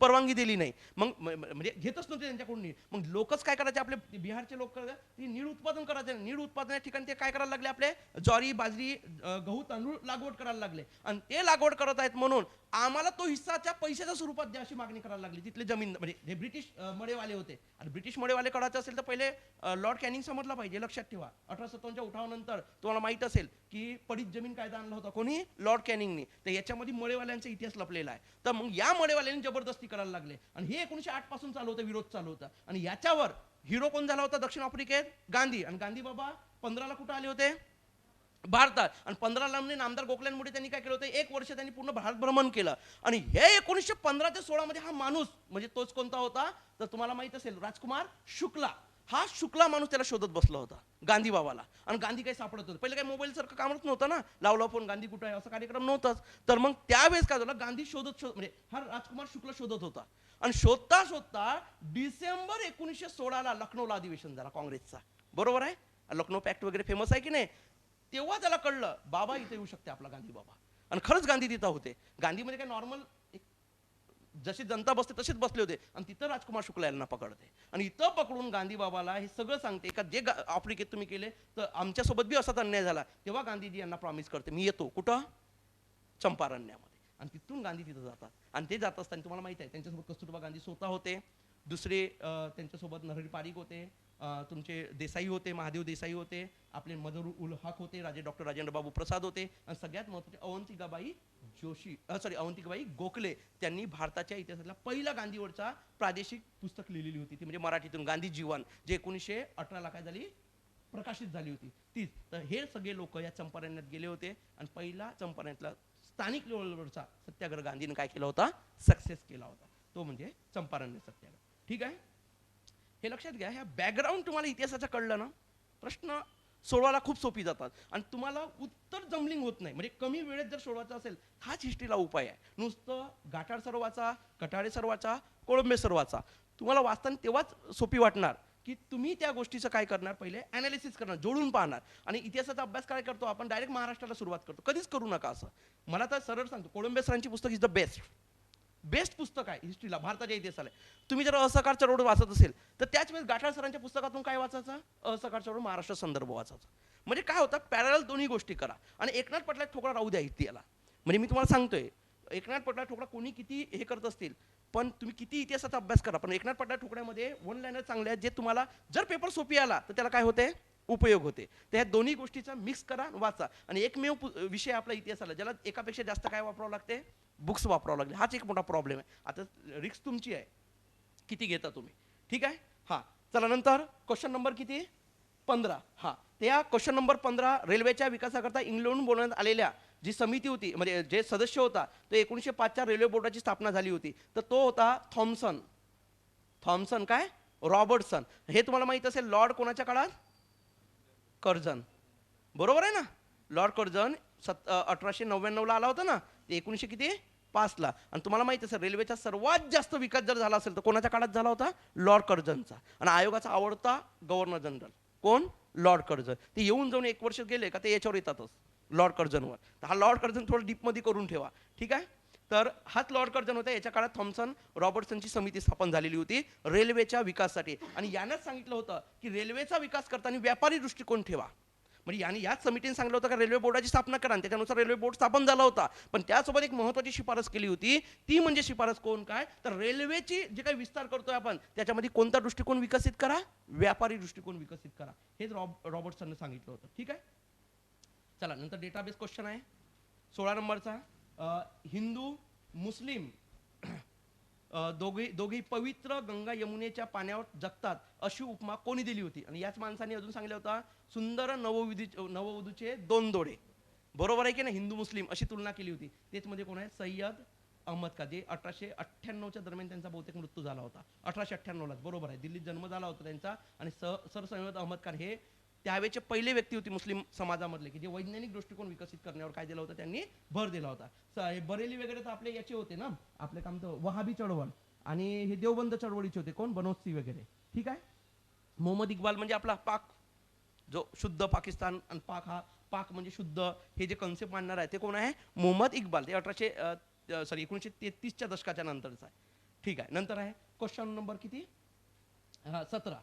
परवानगी दिली नाही. मग म्हणजे घेतच नव्हते त्यांच्याकडून नीड. मग लोकच काय करायचे, आपले बिहारचे लोक ती नीड उत्पादन करायचे. नीड उत्पादन ठिकाणी ते काय करायला लागले, आपले ज्वारी, बाजरी, गहू, तांदूळ लागवड करायला लागले. आणि ते लागवड करत आहेत म्हणून आम्हाला तो हिस्साच्या पैशाच्या स्वरूपात द्या अशी मागणी करायला लागली. तिथले जमीन म्हणजे हे ब्रिटिश मडेवाले होते. आणि ब्रिटिश मडेवाले करायचं असेल तर पहिले लॉर्ड कॅनिंग समजला पाहिजे. लक्षात ठेवा, 1857च्या उठावानंतर तुम्हाला माहित असेल की पडीत जमीन कायदा आणला होता, कोणी, लॉर्ड कॅनिंगनी. तर याच्यामध्ये मडेवाल्यांचा इतिहास लपलेला आहे. तर मग या मडेवाल्यांनी जबरदस्ती करायला लागले. आणि हे 1908 पासून चालू होतं, विरोध चालू होता. आणि याच्यावर हिरो कोण झाला होता दक्षिण आफ्रिकेत, गांधी. आणि गांधी बाबा 15ला कुठं आले होते, भारतात. आणि 15ला नामदार गोखल्यांमुळे त्यांनी काय केलं होतं, 1 वर्ष त्यांनी पूर्ण भारत भ्रमण केलं. आणि हे 1915 ते 16 मध्ये हा माणूस म्हणजे तोच कोणता होता, तर तुम्हाला माहित असेल राजकुमार शुक्ला. हा शुक्ला माणूस त्याला शोधत बसला होता गांधी बाबाला. आणि गांधी काही सापडत होतं. पहिले काही मोबाईल सारखं कामच नव्हतं ना, लावला फोन गांधी कुठं आहे असा कार्यक्रम नव्हताच. तर मग त्यावेळेस काय झालं, गांधी शोधत म्हणजे हा राजकुमार शुक्ला शोधत होता. आणि शोधता शोधता डिसेंबर 1916ला लखनौला अधिवेशन झाला काँग्रेसचा. बरोबर आहे, लखनौ पॅक्ट वगैरे फेमस आहे की नाही. तेव्हा त्याला कळलं बाबा इथे येऊ शकते आपला गांधी बाबा. आणि खरंच गांधी तिथं होते. गांधी म्हणजे काय नॉर्मल जशी जनता बसते तसेच बसले होते. आणि तिथं राजकुमार शुक्ला यांना पकडते. आणि इथं पकडून गांधी बाबाला हे सगळं सांगते का जे आफ्रिकेत तुम्ही केले तर आमच्यासोबत बी असाच अन्याय झाला. तेव्हा गांधीजी यांना प्रॉमिस करते मी येतो कुठं, चंपारण्यामध्ये. आणि तिथून गांधी तिथं जातात. आणि ते जात असताना तुम्हाला माहिती आहे त्यांच्यासोबत कस्तुरबा गांधी स्वतः होते. दुसरे त्यांच्यासोबत नरहरी पारिक होते, तुमचे देसाई होते, महादेव देसाई होते, आपले मदर उल हक होते, डॉक्टर राजेंद्र बाबू प्रसाद होते. आणि सगळ्यात महत्त्वाचे अवंतिकाबाई जोशी अवंतिकाबाई गोखले. त्यांनी भारताच्या इतिहासातला पहिला गांधीवरचा प्रादेशिक पुस्तक लिहिलेली होती ती म्हणजे मराठीतून गांधी जीवन, जे 1918ला काय झाली प्रकाशित झाली होती तीच. तर हे सगळे लोक या चंपारण्यात गेले होते. आणि पहिला चंपारण्यातला स्थानिक लेवलवरचा सत्याग्रह गांधीने काय केला होता, सक्सेस केला होता. तो म्हणजे चंपारण्य सत्याग्रह. ठीक आहे, हे लक्षात घ्या. ह्या बॅकग्राऊंड तुम्हाला इतिहासाचा कळलं ना, प्रश्न सोडवायला खूप सोपी जातात. आणि तुम्हाला उत्तर जमलिंग होत नाही. म्हणजे कमी वेळेत जर सोडवायचं असेल हाच हिस्ट्रीला उपाय आहे. नुसतं गाठाड सर्वाचा, कटाळे सर्वाचा, कोळंबे सर्वाचा तुम्हाला वाचताना तेव्हाच सोपी वाटणार की तुम्ही त्या गोष्टीचं काय करणार, पहिले ॲनालिसिस करणार, जोडून पाहणार. आणि इतिहासाचा अभ्यास काय करतो आपण, डायरेक्ट महाराष्ट्राला सुरुवात करतो. कधीच करू नका असं. मला तर सरळ सांगतो, कोळंबे सरांची पुस्तक इज द बेस्ट पुस्तक आहे हिस्ट्रीला, भारताच्या इतिहासाला. तुम्ही जर असहकार चळवळ वाचत असेल तर त्याच वेळेस गाठाळ सरांच्या पुस्तकातून काय वाचायचं, असहकार चळवळ महाराष्ट्र संदर्भ वाचायचा. म्हणजे काय होतं, पॅरल दोन्ही गोष्टी करा. आणि एकनाथ पटला ठोकळा राहू द्या इतिहासाला. म्हणजे मी तुम्हाला सांगतोय, एकनाथ पटला ठोकळा कोणी किती हे करत असतील, पण तुम्ही किती इतिहासाचा अभ्यास करा, पण एकनाथ पटला ठोकळ्यामध्ये वन लाईनर चांगले आहेत जे तुम्हाला जर पेपर सोपी आला तर त्याला काय होते, उपयोग होते. तर ह्या दोन्ही गोष्टीचा मिक्स करा, वाचा. आणि एकमेव विषय आपला इतिहासाला ज्याला एकापेक्षा जास्त काय वापरावं लागते, बुक्स वापरावं लागले. हाच एक मोठा प्रॉब्लेम आहे. आता रिक्स तुमची आहे, किती घेता तुम्ही. ठीक आहे, हां चला. नंतर क्वेश्चन नंबर किती, 15. हां, त्या क्वेश्चन नंबर 15 रेल्वेच्या विकासाकरता इंग्लंडहून बोलवण्यात आलेल्या जी समिती होती, म्हणजे जे सदस्य होता, तो 1905च्या रेल्वे बोर्डाची स्थापना झाली होती. तर तो होता थॉम्सन काय रॉबर्टसन. हे तुम्हाला माहित असेल, लॉर्ड कोणाच्या काळात, कर्जन. बरोबर आहे ना, लॉर्ड कर्जन 1899ला आला होता ना, ते 1900 किती 5ला. आणि तुम्हाला माहिती असेल रेल्वेचा सर्वात जास्त विकास जर झाला असेल तर कोणाच्या काळात झाला होता, लॉर्ड कर्जनचा. आणि आयोगाचा आवडता गव्हर्नर जनरल कोण, लॉर्ड कर्जन. ते येऊन जाऊन 1 वर्ष गेले का ते याच्यावर येतातच, लॉर्ड कर्जनवर. तर हा लॉर्ड कर्जन थोडं डीपमध्ये करून ठेवा. ठीक आहे, तर हाच लॉर्ड कर्जन होता. याच्या काळात थॉम्सन रॉबर्टसनची समिती स्थापन झालेली होती रेल्वेच्या विकासासाठी. आणि यानंच सांगितलं होतं की रेल्वेचा विकास करताना व्यापारी दृष्टिकोन ठेवा. म्हणजे याने याच समितीने सांगितलं होतं का रेल्वे बोर्डाची स्थापना करा, आणि त्याच्यानुसार रेल्वे बोर्ड स्थापन झाला होता. पण त्यासोबत एक महत्त्वाची शिफारस केली होती. ती म्हणजे शिफारस कोण काय, तर रेल्वेची जे काही विस्तार करतोय आपण त्याच्यामध्ये कोणता दृष्टिकोन विकसित करा, व्यापारी दृष्टिकोन विकसित करा. हेच रॉबर्टसनने सांगितलं होतं. ठीक आहे, चला. नंतर डेटाबेस क्वेश्चन आहे 16 नंबरचा. हिंदू मुस्लिम दोघेही पवित्र गंगा यमुनेच्या पाण्यावर जगतात अशी उपमा कोणी दिली होती. आणि याच माणसाने अजून सांगितलं होता, सुंदर नववधूचे 2 डोळे. बरोबर आहे की नाही, हिंदू मुस्लिम अशी तुलना केली होती. तेच मध्ये कोण आहे, सय्यद अहमद खान, जे 1898च्या दरम्यान त्यांचा बहुतेक मृत्यू झाला होता. 1898ला, बरोबर आहे, दिल्लीत जन्म झाला होता त्यांचा. आणि सर सय्यद अहमद खान हे त्यावेळेचे पहिले व्यक्ती होती मुस्लिम समाजामधले की जे वैज्ञानिक दृष्टिकोन विकसित करण्यावर काय दिला होता, त्यांनी भर दिला होता. बरेली वगैरे तर आपले याचे होते ना, आपले काम तर वहाबी चळवळ. आणि हे देवबंद चळवळीचे होते कोण, बनोत्सी वगैरे. ठीक आहे, मोहम्मद इक्बाल म्हणजे आपला पाक, जो शुद्ध पाकिस्तान आणि पाक म्हणजे शुद्ध, हे जे कन्सेप्ट मांडणार आहे ते कोण आहे, मोहम्मद इक्बाल. ते 1933च्या दशकाच्या नंतरचा आहे. ठीक आहे, नंतर आहे क्वेश्चन नंबर किती, 17.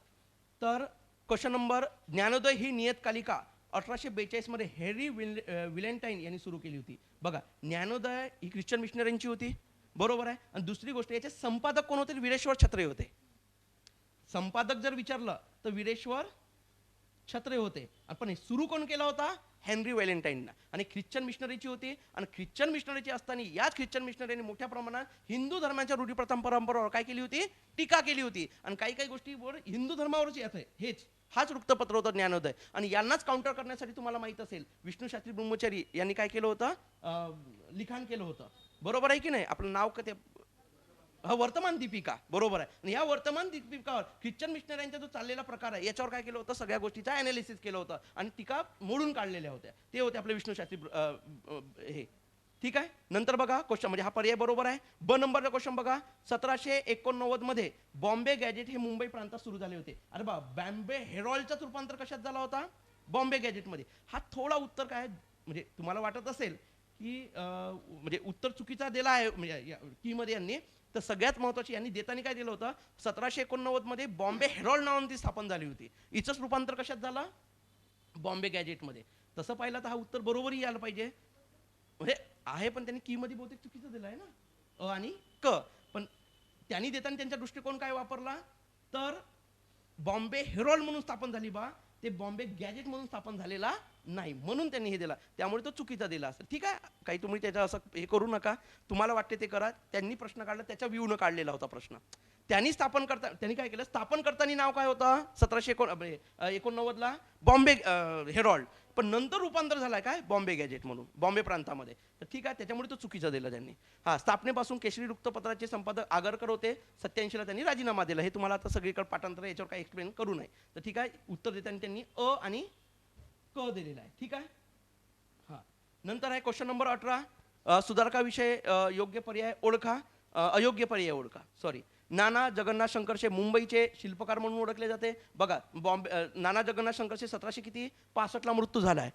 तर क्वेश्चन नंबर, ज्ञानोदय ही नियतकालिका 1842 मध्ये हेनरी विलेंटाईन यांनी सुरू केली होती. बघा, ज्ञानोदय ही ख्रिश्चन मिशनरींची होती. बरोबर आहे. आणि दुसरी गोष्ट, याचे संपादक कोण होते, वीरेश्वर छत्रे होते. संपादक जर विचारलं तर वीरेश्वर छत्रे होते. पण सुरू कोण केला होता, हेनरी व्हॅलेंटाईनना. आणि ख्रिश्चन मिशनरीची होती. आणि ख्रिश्चन मिशनरीची असताना याच ख्रिश्चन मिशनरीने मोठ्या प्रमाणात हिंदू धर्माच्या रूढी प्रथम परंपरावर काय केली होती, टीका केली होती. आणि काही काही गोष्टीवर हिंदू धर्मावरच येत आहे हेच, हाच वृत्तपत्र होतं ज्ञानोदय. आणि यांनाच काउंटर करण्यासाठी तुम्हाला माहित असेल विष्णू शास्त्री ब्रह्मचारी यांनी काय केलं होतं, लिखाण केलं होतं. बरोबर आहे की नाही? आपलं नाव का ते, हा वर्तमान दीपिका, बरोबर आहे. आणि या वर्तमान दीपिकावर ख्रिश्चन मिशनऱ्यांचा जो चाललेला प्रकार आहे याच्यावर काय केलं होतं, सगळ्या गोष्टीचा अनालिसिस केलं होतं आणि टीका मोडून काढलेल्या होत्या. ते होते आपले विष्णू शास्त्री हे. ठीक आहे. नंतर बघा क्वेश्चन, म्हणजे हा पर्याय बरोबर आहे. ब नंबरचा क्वेश्चन बघा, 1789 मध्ये बॉम्बे गॅजेट हे मुंबई प्रांतात सुरू झाले होते. अरे बा, बॉम्बे हेरॉल्डचं रूपांतर कशात झाला होता, बॉम्बे गॅजेटमध्ये. हा थोडा उत्तर काय म्हणजे तुम्हाला वाटत असेल की म्हणजे उत्तर चुकीचा दिला आहे म्हणजे की मध्ये यांनी, तर सगळ्यात महत्वाची यांनी देताना काय दिलं होतं, 1789 मध्ये बॉम्बे हेरॉल्ड नावाने ती स्थापन झाली होती. हिचंच रूपांतर कशात झालं, बॉम्बे गॅजेटमध्ये. तसं पाहिलं तर हा उत्तर बरोबरही यायला पाहिजे, म्हणजे आहे, पण त्यांनी की मध्ये बहुतेक चुकीचं दिलं आहे ना, अ आणि क. पण त्यांनी देताना त्यांचा दृष्टिकोन काय वापरला, तर बॉम्बे हेरॉल्ड म्हणून स्थापन झाली बा, ते बॉम्बे गॅजेट म्हणून स्थापन झालेला नाही, म्हणून त्यांनी हे दिला, त्यामुळे तो चुकीचा दिला असेल. ठीक आहे, काही तुम्ही त्याच्या असं हे करू नका, तुम्हाला वाटते ते करा. त्यांनी प्रश्न काढला त्याच्या व्ह्यूनं काढलेला होता प्रश्न. त्यांनी स्थापन करता, त्यांनी काय केलं, स्थापन करताना नाव काय होतं 1789 ला, बॉम्बे हेरॉल्ड, पण नंतर रूपांतर झालाय काय, बॉम्बे गॅजेट म्हणून, बॉम्बे प्रांतामध्ये. तर ठीक आहे, त्याच्यामुळे तो चुकीचा दिला त्यांनी. हा, स्थापनेपासून केसरी वृत्तपत्राचे संपादक आगरकर होते. 87 ला त्यांनी राजीनामा दिला. हे तुम्हाला आता सगळीकडे पाठांतर याच्यावर काही एक्सप्लेन करू नये. तर ठीक आहे, उत्तर देताना त्यांनी अ आणि क दिलेला आहे. ठीक आहे. हा, नंतर आहे क्वेश्चन नंबर 18, सुधारकाविषय योग्य पर्याय ओळखा, अयोग्य पर्याय ओळखा. सॉरी, नाना जगन्नाथ शंकरशे मुंबईचे शिल्पकार म्हणून ओळखले जाते. बघा, नाना जगन्नाथ शंकरशे 1765 ला मृत्यू झालाय.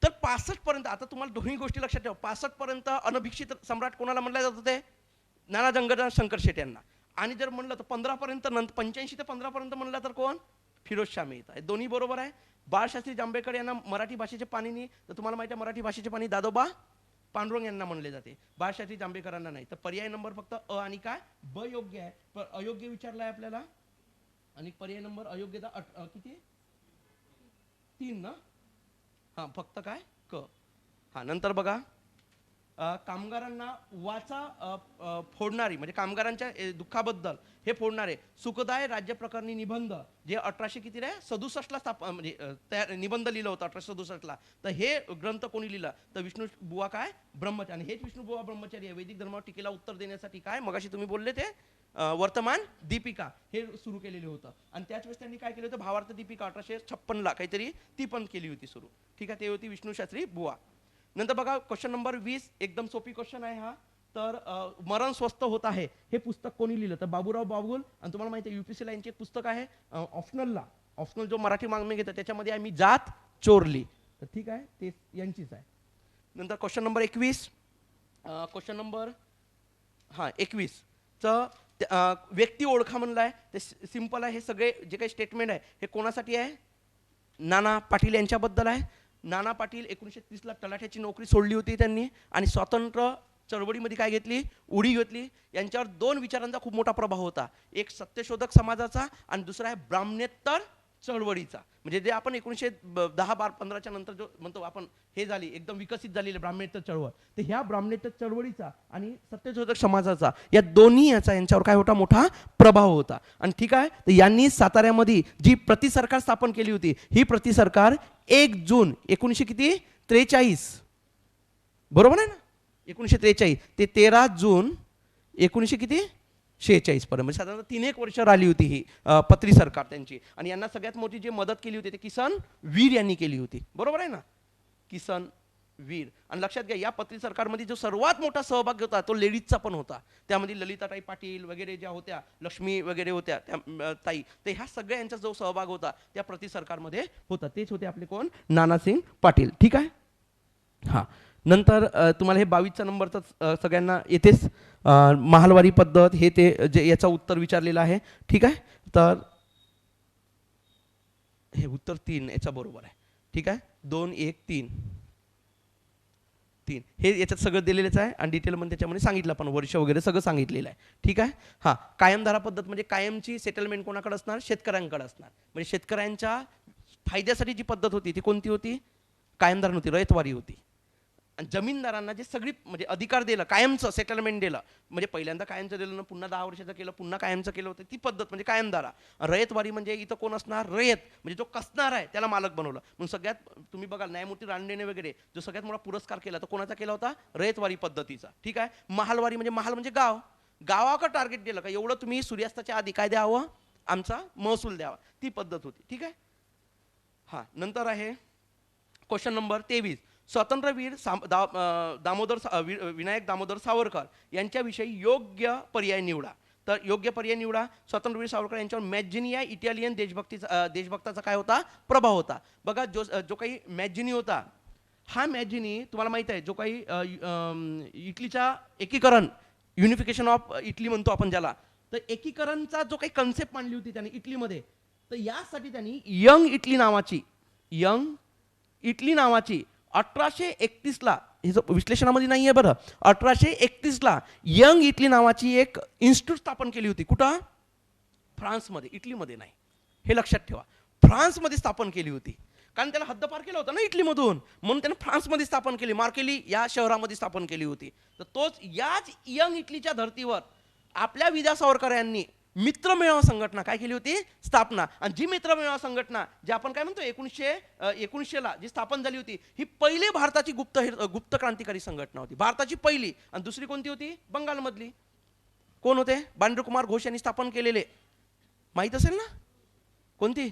तर 65 पर्यंत, आता तुम्हाला दोन्ही गोष्टी लक्षात ठेवा, 65 पर्यंत अनभिक्षित सम्राट कोणाला म्हणलं जात होते, नाना जगन्नाथ शंकर शेट यांना. आणि जर म्हणलं तर 15 पर्यंत, नंतर 85 ते 15 पर्यंत म्हणलं तर कोण, फिरोजशाह मेहता. हे दोन्ही बरोबर आहे. बाळशास्त्री जांभेकर यांना मराठी भाषेचे पाणिनी, तर तुम्हाला माहिती आहे मराठी भाषेचे पाणी दादोबा पांडुरंग यांना म्हणले जाते, बाळशास्त्री जांभेकरांना नाही. तर पर्याय नंबर फक्त अ आणि काय ब योग्य आहे. पण अयोग्य विचारलाय आपल्याला, आणि पर्याय नंबर अयोग्यता किती, 3 ना. हा, फक्त काय क. हा, नंतर बघा, कामगारांना वाचा फोडणारी, म्हणजे कामगारांच्या दुःखाबद्दल हे फोडणारे सुखदाय राज्य प्रकरणी निबंध, जे 1800 किती रे 67 ला म्हणजे तयार निबंध लिहिलं होतं 1867 ला. तर हे ग्रंथ कोणी लिहिला, तर विष्णू बुवा काय ब्रह्मचारी. आणि हेच विष्णू बुवा ब्रह्मचारी वैदिक धर्मावर टीकेला उत्तर देण्यासाठी काय मगाशी तुम्ही बोलले ते वर्तमान दीपिका हे सुरू केलेलं होतं. आणि त्याच वेळेस त्यांनी काय केलं होतं, भावार्थ दीपिका 1856 ला काहीतरी ती पण केली होती सुरू. ठीक आहे, ते होती विष्णू शास्त्री बुवा. नंतर बघा क्वेश्चन नंबर 20, एकदम सोपी क्वेश्चन आहे हा. तर मरण स्वस्थ होत आहे हे पुस्तक कोणी लिहिलं, तर बाबूराव बागुल. आणि तुम्हाला माहिती आहे युपीएससीला यांचे एक पुस्तक आहे ऑप्शनलला, ऑप्शनल जो मराठी मागणी घेतं त्याच्यामध्ये आहे मी जात चोरली. तर ठीक आहे, ते यांचीच आहे. नंतर क्वेश्चन नंबर 21, क्वेश्चन नंबर 21 व्यक्ती ओळखा म्हणलं आहे. ते सिंपल आहे, हे सगळे जे काही स्टेटमेंट आहे हे कोणासाठी आहे, नाना पाटील यांच्याबद्दल आहे. नाना पाटील 1930 ला तलाठ्याची नोकरी सोडली होती त्यांनी, आणि स्वातंत्र्य चळवळीमध्ये काय घेतली, उडी घेतली. यांच्यावर 2 विचारांचा खूप मोठा प्रभाव होता, एक सत्यशोधक समाजाचा आणि दुसरा आहे ब्राह्मणेतर चळवळीचा. म्हणजे जे आपण 1910-15च्या नंतर जो म्हणतो आपण हे झाली एकदम विकसित झालेली ब्राह्मणेतर चळवळ, तर ह्या ब्राह्मणेतर चळवळीचा आणि सत्यशोधक समाजाचा या दोन्ही याचा यांच्यावर काय होता, मोठा प्रभाव होता. आणि ठीक आहे, तर यांनी साताऱ्यामध्ये जी प्रतिसरकार स्थापन केली होती, ही प्रतिसरकार 1 जून 1943, बरोबर आहे ना, 1943 ते 13 जून 1946 पर्यंत, म्हणजे साधारणतः 3-1 वर्ष राहिली होती ही पत्री सरकार त्यांची. आणि यांना सगळ्यात मोठी जी मदत केली होती ते किसन वीर यांनी केली होती, बरोबर आहे ना, किसन वीर. आणि लक्षात घ्या, या पत्री सरकारमध्ये जो सर्वात मोठा सहभाग होता तो लेडीजचा पण होता. त्यामध्ये ललिताताई पाटील वगैरे ज्या होत्या, लक्ष्मी वगैरे होत्या त्या ताई, तर ह्या सगळ्या यांचा जो सहभाग होता त्या पत्री सरकारमध्ये होता. तेच होते आपले कोण, नानासिंग पाटील. ठीक आहे. हां, नंतर तुम्हाला हे 22चा नंबरचं सगळ्यांना येतेच, महालवारी पद्धत हे ते जे याचं उत्तर विचारलेलं आहे. ठीक आहे, तर हे उत्तर 3 याचा बरोबर आहे. ठीक आहे, 2 1 3 3 हे याच्यात सगळं दिलेलंच आहे. आणि डिटेलमध्ये त्याच्यामध्ये सांगितलं पण वर्ष वगैरे सगळं सांगितलेलं आहे. ठीक आहे. हां, कायमधारा पद्धत म्हणजे कायमची सेटलमेंट कोणाकडे असणार, शेतकऱ्यांकडे असणार. म्हणजे शेतकऱ्यांच्या फायद्यासाठी जी पद्धत होती ती कोणती होती, कायमधारा नव्हती, रयतवारी होती. आणि जमीनदारांना जे सगळी म्हणजे अधिकार दिलं, कायमचं सेटलमेंट दिलं, म्हणजे पहिल्यांदा कायमचं दिलं ना, पुन्हा 10 वर्षाचं केलं, पुन्हा कायमचं केलं होतं, ती पद्धत म्हणजे कायमदारा. रयतवारी म्हणजे इथं कोण असणार, रयत म्हणजे जो कसणार आहे त्याला मालक बनवलं. म्हणून सगळ्यात तुम्ही बघाल न्यायमूर्ती रानडेने वगैरे जो सगळ्यात मोठा पुरस्कार केला तो कोणाचा केला होता, रयतवारी पद्धतीचा. ठीक आहे. महालवारी म्हणजे महाल म्हणजे गाव, गावाकडे टार्गेट दिलं का एवढं तुम्ही सूर्यास्ताच्या आधी काय द्यावं, आमचा महसूल द्यावा, ती पद्धत होती. ठीक आहे. हां, नंतर आहे क्वेश्चन नंबर 23. स्वातंत्र्यवीर विनायक दामोदर सावरकर यांच्याविषयी योग्य पर्याय निवडा. तर योग्य पर्याय निवडा. स्वातंत्र्यवीर सावरकर यांच्यावर मॅजिनिया इटालियन देशभक्ताचा काय होता, प्रभाव होता. बघा जो काही मॅजिनी होता, हा मॅजिनी तुम्हाला माहित आहे जो काही इटलीचा एकीकरण, युनिफिकेशन ऑफ इटली म्हणतो आपण ज्याला, तर एकीकरणचा जो काही कन्सेप्ट मांडली होती त्याने इटलीमध्ये, तर यासाठी त्यांनी यंग इटली नावाची 1831ला, हे विश्लेषणामध्ये नाही आहे बरं, 1831ला यंग इटली नावाची एक इन्स्टिट्यूट स्थापन केली होती. कुठं, फ्रान्समध्ये, इटलीमध्ये नाही, हे लक्षात ठेवा. फ्रान्समध्ये स्थापन केली होती, कारण त्याला हद्दपार केलं होतं ना इटलीमधून, म्हणून त्यानं फ्रान्समध्ये स्थापन केली, मार्केली या शहरामध्ये स्थापन केली होती. तर तोच याच यंग इटलीच्या धर्तीवर आपल्या विद्या सावरकर यांनी मित्रमेळावा संघटना काय केली होती, स्थापना. आणि जी मित्रमेळावा संघटना जी आपण काय म्हणतो 1919ला जी स्थापन झाली होती, ही पहिली भारताची गुप्त क्रांतिकारी संघटना होती, भारताची पहिली. आणि दुसरी कोणती होती, बंगालमधली. कोण होते, बांद्रकुमार घोष यांनी स्थापन केलेले, माहित असेल ना, कोणती,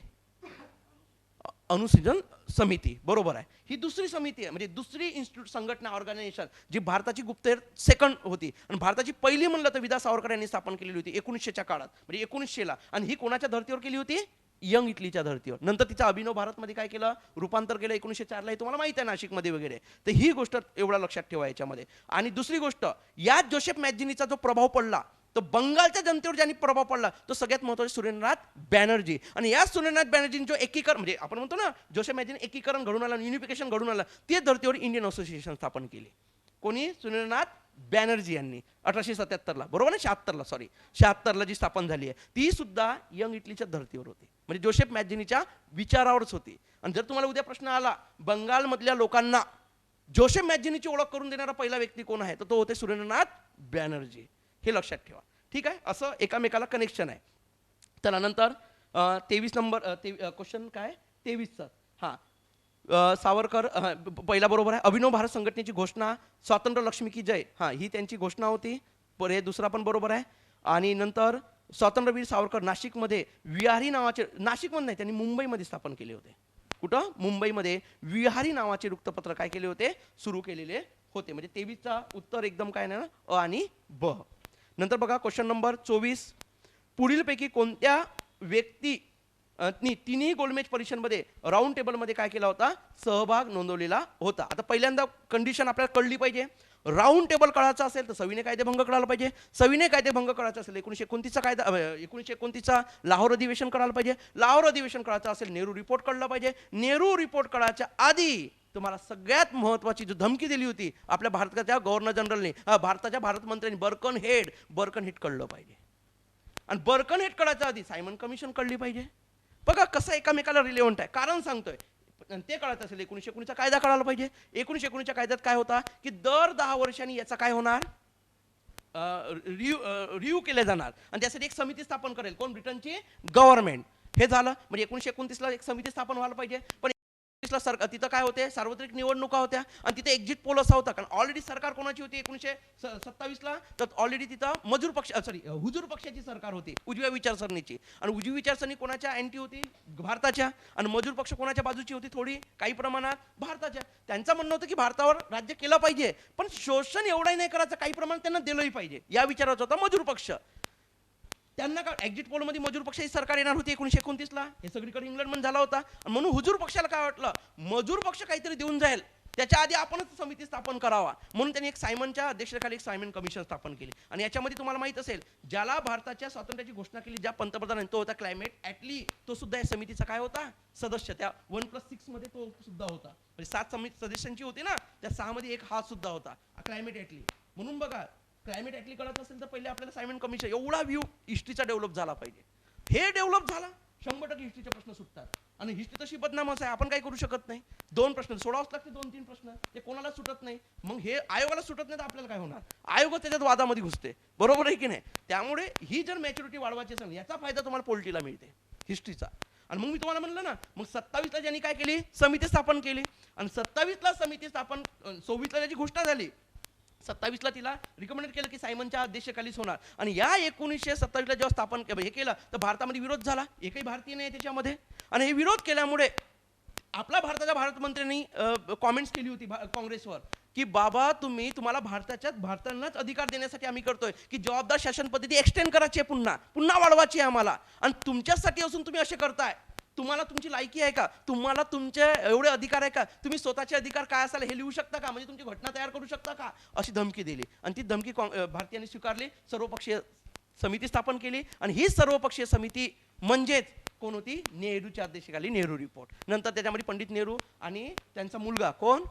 अनुसंधान समिती, बरोबर आहे. ही दुसरी समिती आहे, म्हणजे दुसरी इन्स्टिट्यूट संघटना ऑर्गनायझेशन जी भारताची गुप्तहेर सेकंड होती. आणि भारताची पहिली म्हणलं तर विदा सावरकर यांनी स्थापन केलेली होती 1900च्या काळात, म्हणजे 1900ला. आणि ही कोणाच्या धर्तीवर केली होती, यंग इटलीच्या धर्तीवर. नंतर तिचा अभिनव भारतमध्ये काय केलं, रूपांतर केलं 1904ला, हे तुम्हाला माहित आहे नाशिकमध्ये वगैरे. तर ही गोष्ट एवढा लक्षात ठेवा याच्यामध्ये. आणि दुसरी गोष्ट, यात जोसेफ मॅजिनीचा जो प्रभाव पडला, तो बंगालच्या जनतेवर ज्यांनी प्रभाव पडला तो सगळ्यात महत्त्वाचा सुरेंद्रनाथ बॅनर्जी. आणि या सुरेंद्रनाथ बॅनर्जींनी जो एकीकरण, म्हणजे आपण म्हणतो ना जोसेफ मॅजिनी एकीकरण घडून आलं, युनिफिकेशन घडून आलं, ते धर्तीवर इंडियन असोसिएशन स्थापन केली. कोणी, सुरेंद्रनाथ बॅनर्जी यांनी 1877ला, बरोबर ना, 76ला जी स्थापन झाली आहे, ती सुद्धा यंग इटलीच्या धर्तीवर होती, म्हणजे जोसेफ मॅजिनीच्या विचारावरच होती. आणि जर तुम्हाला उद्या प्रश्न आला बंगालमधल्या लोकांना जोसेफ मॅजिनीची ओळख करून देणारा पहिला व्यक्ती कोण आहे, तर तो होते सुरेंद्रनाथ बॅनर्जी. हे लक्षात ठेवा. ठीक आहे. असं एकामेकाला कनेक्शन आहे. तर नंतर 23 नंबर क्वेश्चन काय 23चा. हां, सावरकर पहिला बरोबर आहे. अभिनव भारत संघटनेची घोषणा, स्वातंत्र्य लक्ष्मी की जय, हां, ही त्यांची घोषणा होती. हे दुसरा पण बरोबर आहे. आणि नंतर स्वातंत्र्यवीर सावरकर नाशिकमध्ये विहारी नावाचे, नाशिकमध्ये नाही त्यांनी मुंबईमध्ये स्थापन केले होते. कुठं, मुंबईमध्ये विहारी नावाचे वृत्तपत्र काय केले होते, सुरू केलेले होते. म्हणजे 23चा उत्तर एकदम काय नाही ना, अ आणि ब. नंतर बघा क्वेश्चन नंबर 24. पुढीलपैकी कोणत्या व्यक्ती तिन्ही गोलमेज परिषदेमध्ये राऊंड टेबलमध्ये काय केला होता, सहभाग नोंदवलेला होता. आता पहिल्यांदा कंडिशन आपल्याला कळली पाहिजे. राऊंड टेबल कळायचा असेल तर सविनय कायदेभंग कळायला पाहिजे. सविनय कायदेभंग कळायचा असेल 1929चा कायदा, 1929चा लाहोर अधिवेशन कळायला पाहिजे. लाहोर अधिवेशन कळायचं असेल नेहरू रिपोर्ट कळला पाहिजे. नेहरू रिपोर्ट कळायच्या आधी तुम्हाला सगळ्यात महत्त्वाची जो धमकी दिली होती आपल्या भारताच्या गव्हर्नर जनरलने, भारताच्या भारत मंत्र्यांनी, बर्कन हेड कळलं पाहिजे. आणि बर्कन हेड कळायच्या आधी सायमन कमिशन कळली पाहिजे. बघा कसं एकामेकाला रिलेव्हंट आहे, कारण सांगतोय. ते कळत असेल 1919चा कायदा कळायला पाहिजे. 1919च्या कायद्यात काय होता की दर 10 वर्षांनी याचा काय होणार, रिव्ह्यू केले जाणार. आणि त्यासाठी एक समिती स्थापन करेल, कोण, ब्रिटनची गव्हर्नमेंट. हे झालं. म्हणजे 1929ला एक समिती स्थापन व्हायला पाहिजे. पण सरकार तिथं काय होते, सार्वत्रिक निवडणुका होत्या आणि तिथे एक्झिट पोल असा होता, कारण ऑलरेडी सरकार कोणाची होती 1927ला, तर ऑलरेडी तिथं हुजूर पक्षाची सरकार होती, उजव्या विचारसरणीची. आणि उजवी विचारसरणी कोणाच्या अँटी होती, भारताच्या. आणि मजूर पक्ष कोणाच्या बाजूची होती, थोडी काही प्रमाणात भारताच्या. त्यांचं म्हणणं होतं की भारतावर राज्य केलं पाहिजे, पण शोषण एवढंही नाही करायचं, काही प्रमाणात त्यांना दिलंही पाहिजे, या विचाराचा होता मजूर पक्ष. त्यांना का एक्झिट पोलमध्ये मजूर पक्षाची सरकार येणार होती 1929ला, हे सगळीकडे इंग्लंडमध्ये झाला होता. म्हणून हुजूर पक्षाला काय वाटलं, मजूर पक्ष काहीतरी देऊन जाईल, त्याच्या आधी आपणच समिती स्थापन करावा. म्हणून त्यांनी एक सायमनच्या अध्यक्षतेखाली एक सायमन कमिशन स्थापन केली. आणि याच्यामध्ये तुम्हाला माहित असेल, ज्याला भारताच्या स्वातंत्र्याची घोषणा केली, ज्या पंतप्रधानांनी, तो होता क्लायमेट ॲटली. तो सुद्धा या समितीचा काय होता, सदस्य. त्या 1+6 मध्ये तो सुद्धा होता. म्हणजे 7 सदस्यांची होती ना, त्या 6 मध्ये एक हा सुद्धा होता, क्लायमेट ॲटली. म्हणून बघा, क्लायमेट ॲटली कळत असेल तर पहिले आपल्याला सायमन कमिशन, एवढा व्ह्यू हिस्ट्रीचा डेव्हलप झाला पाहिजे. हे डेव्हलप झाला 100% हिस्ट्रीचे प्रश्न सुटतात. आणि हिस्ट्री तशी बदनामच आहे, आपण काही करू शकत नाही. 2 प्रश्न सोडावंच लागते, 2-3 प्रश्न ते कोणाला सुटत नाही. मग हे आयोगाला सुटत नाही तर आपल्याला काय होणार? आयोगच त्याच्यात वादामध्ये घुसते, बरोबर आहे की नाही? त्यामुळे ही जर मॅच्युरिटी वाढवायची असेल याचा फायदा तुम्हाला पोलिटीला मिळते, हिस्ट्रीचा. आणि मग मी तुम्हाला म्हणलं ना, मग 27ला ज्यांनी काय केली, समिती स्थापन केली. आणि 27ला समिती स्थापन, 26ला त्याची घोषणा झाली, 27ला तिला रिकमेंड केलं की सायमनच्या अध्यक्षतेखालीच होणार. आणि या 1927ला जेव्हा स्थापन हे केलं तर भारतामध्ये विरोध झाला, एकही भारतीय नाही त्याच्यामध्ये. आणि हे विरोध केल्यामुळे आपला भारताच्या भारतमंत्र्यांनी कॉमेंट्स केली होती काँग्रेसवर की बाबा तुम्हाला भारतालाच अधिकार देण्यासाठी आम्ही करतोय की जबाबदार शासन पद्धती एक्सटेंड करायची आहे, पुन्हा वाढवायची आहे आम्हाला. आणि तुमच्यासाठी असून तुम्ही असे करताय, तुम्हाला तुमची लायकी आहे का? तुम्हाला तुमचे एवढे अधिकार आहे का? तुम्ही स्वतःचे अधिकार काय असाल हे लिहू शकता का? म्हणजे तुमची घटना तयार करू शकता का? अशी धमकी दिली. आणि ती धमकी भारतीयांनी स्वीकारली, सर्वपक्षीय समिती स्थापन केली. आणि ही सर्वपक्षीय समिती म्हणजेच कोण होती? नेहरूच्या अध्यक्षतेखाली नेहरू रिपोर्ट. नंतर त्याच्यामध्ये पंडित नेहरू आणि त्यांचा मुलगा कोण,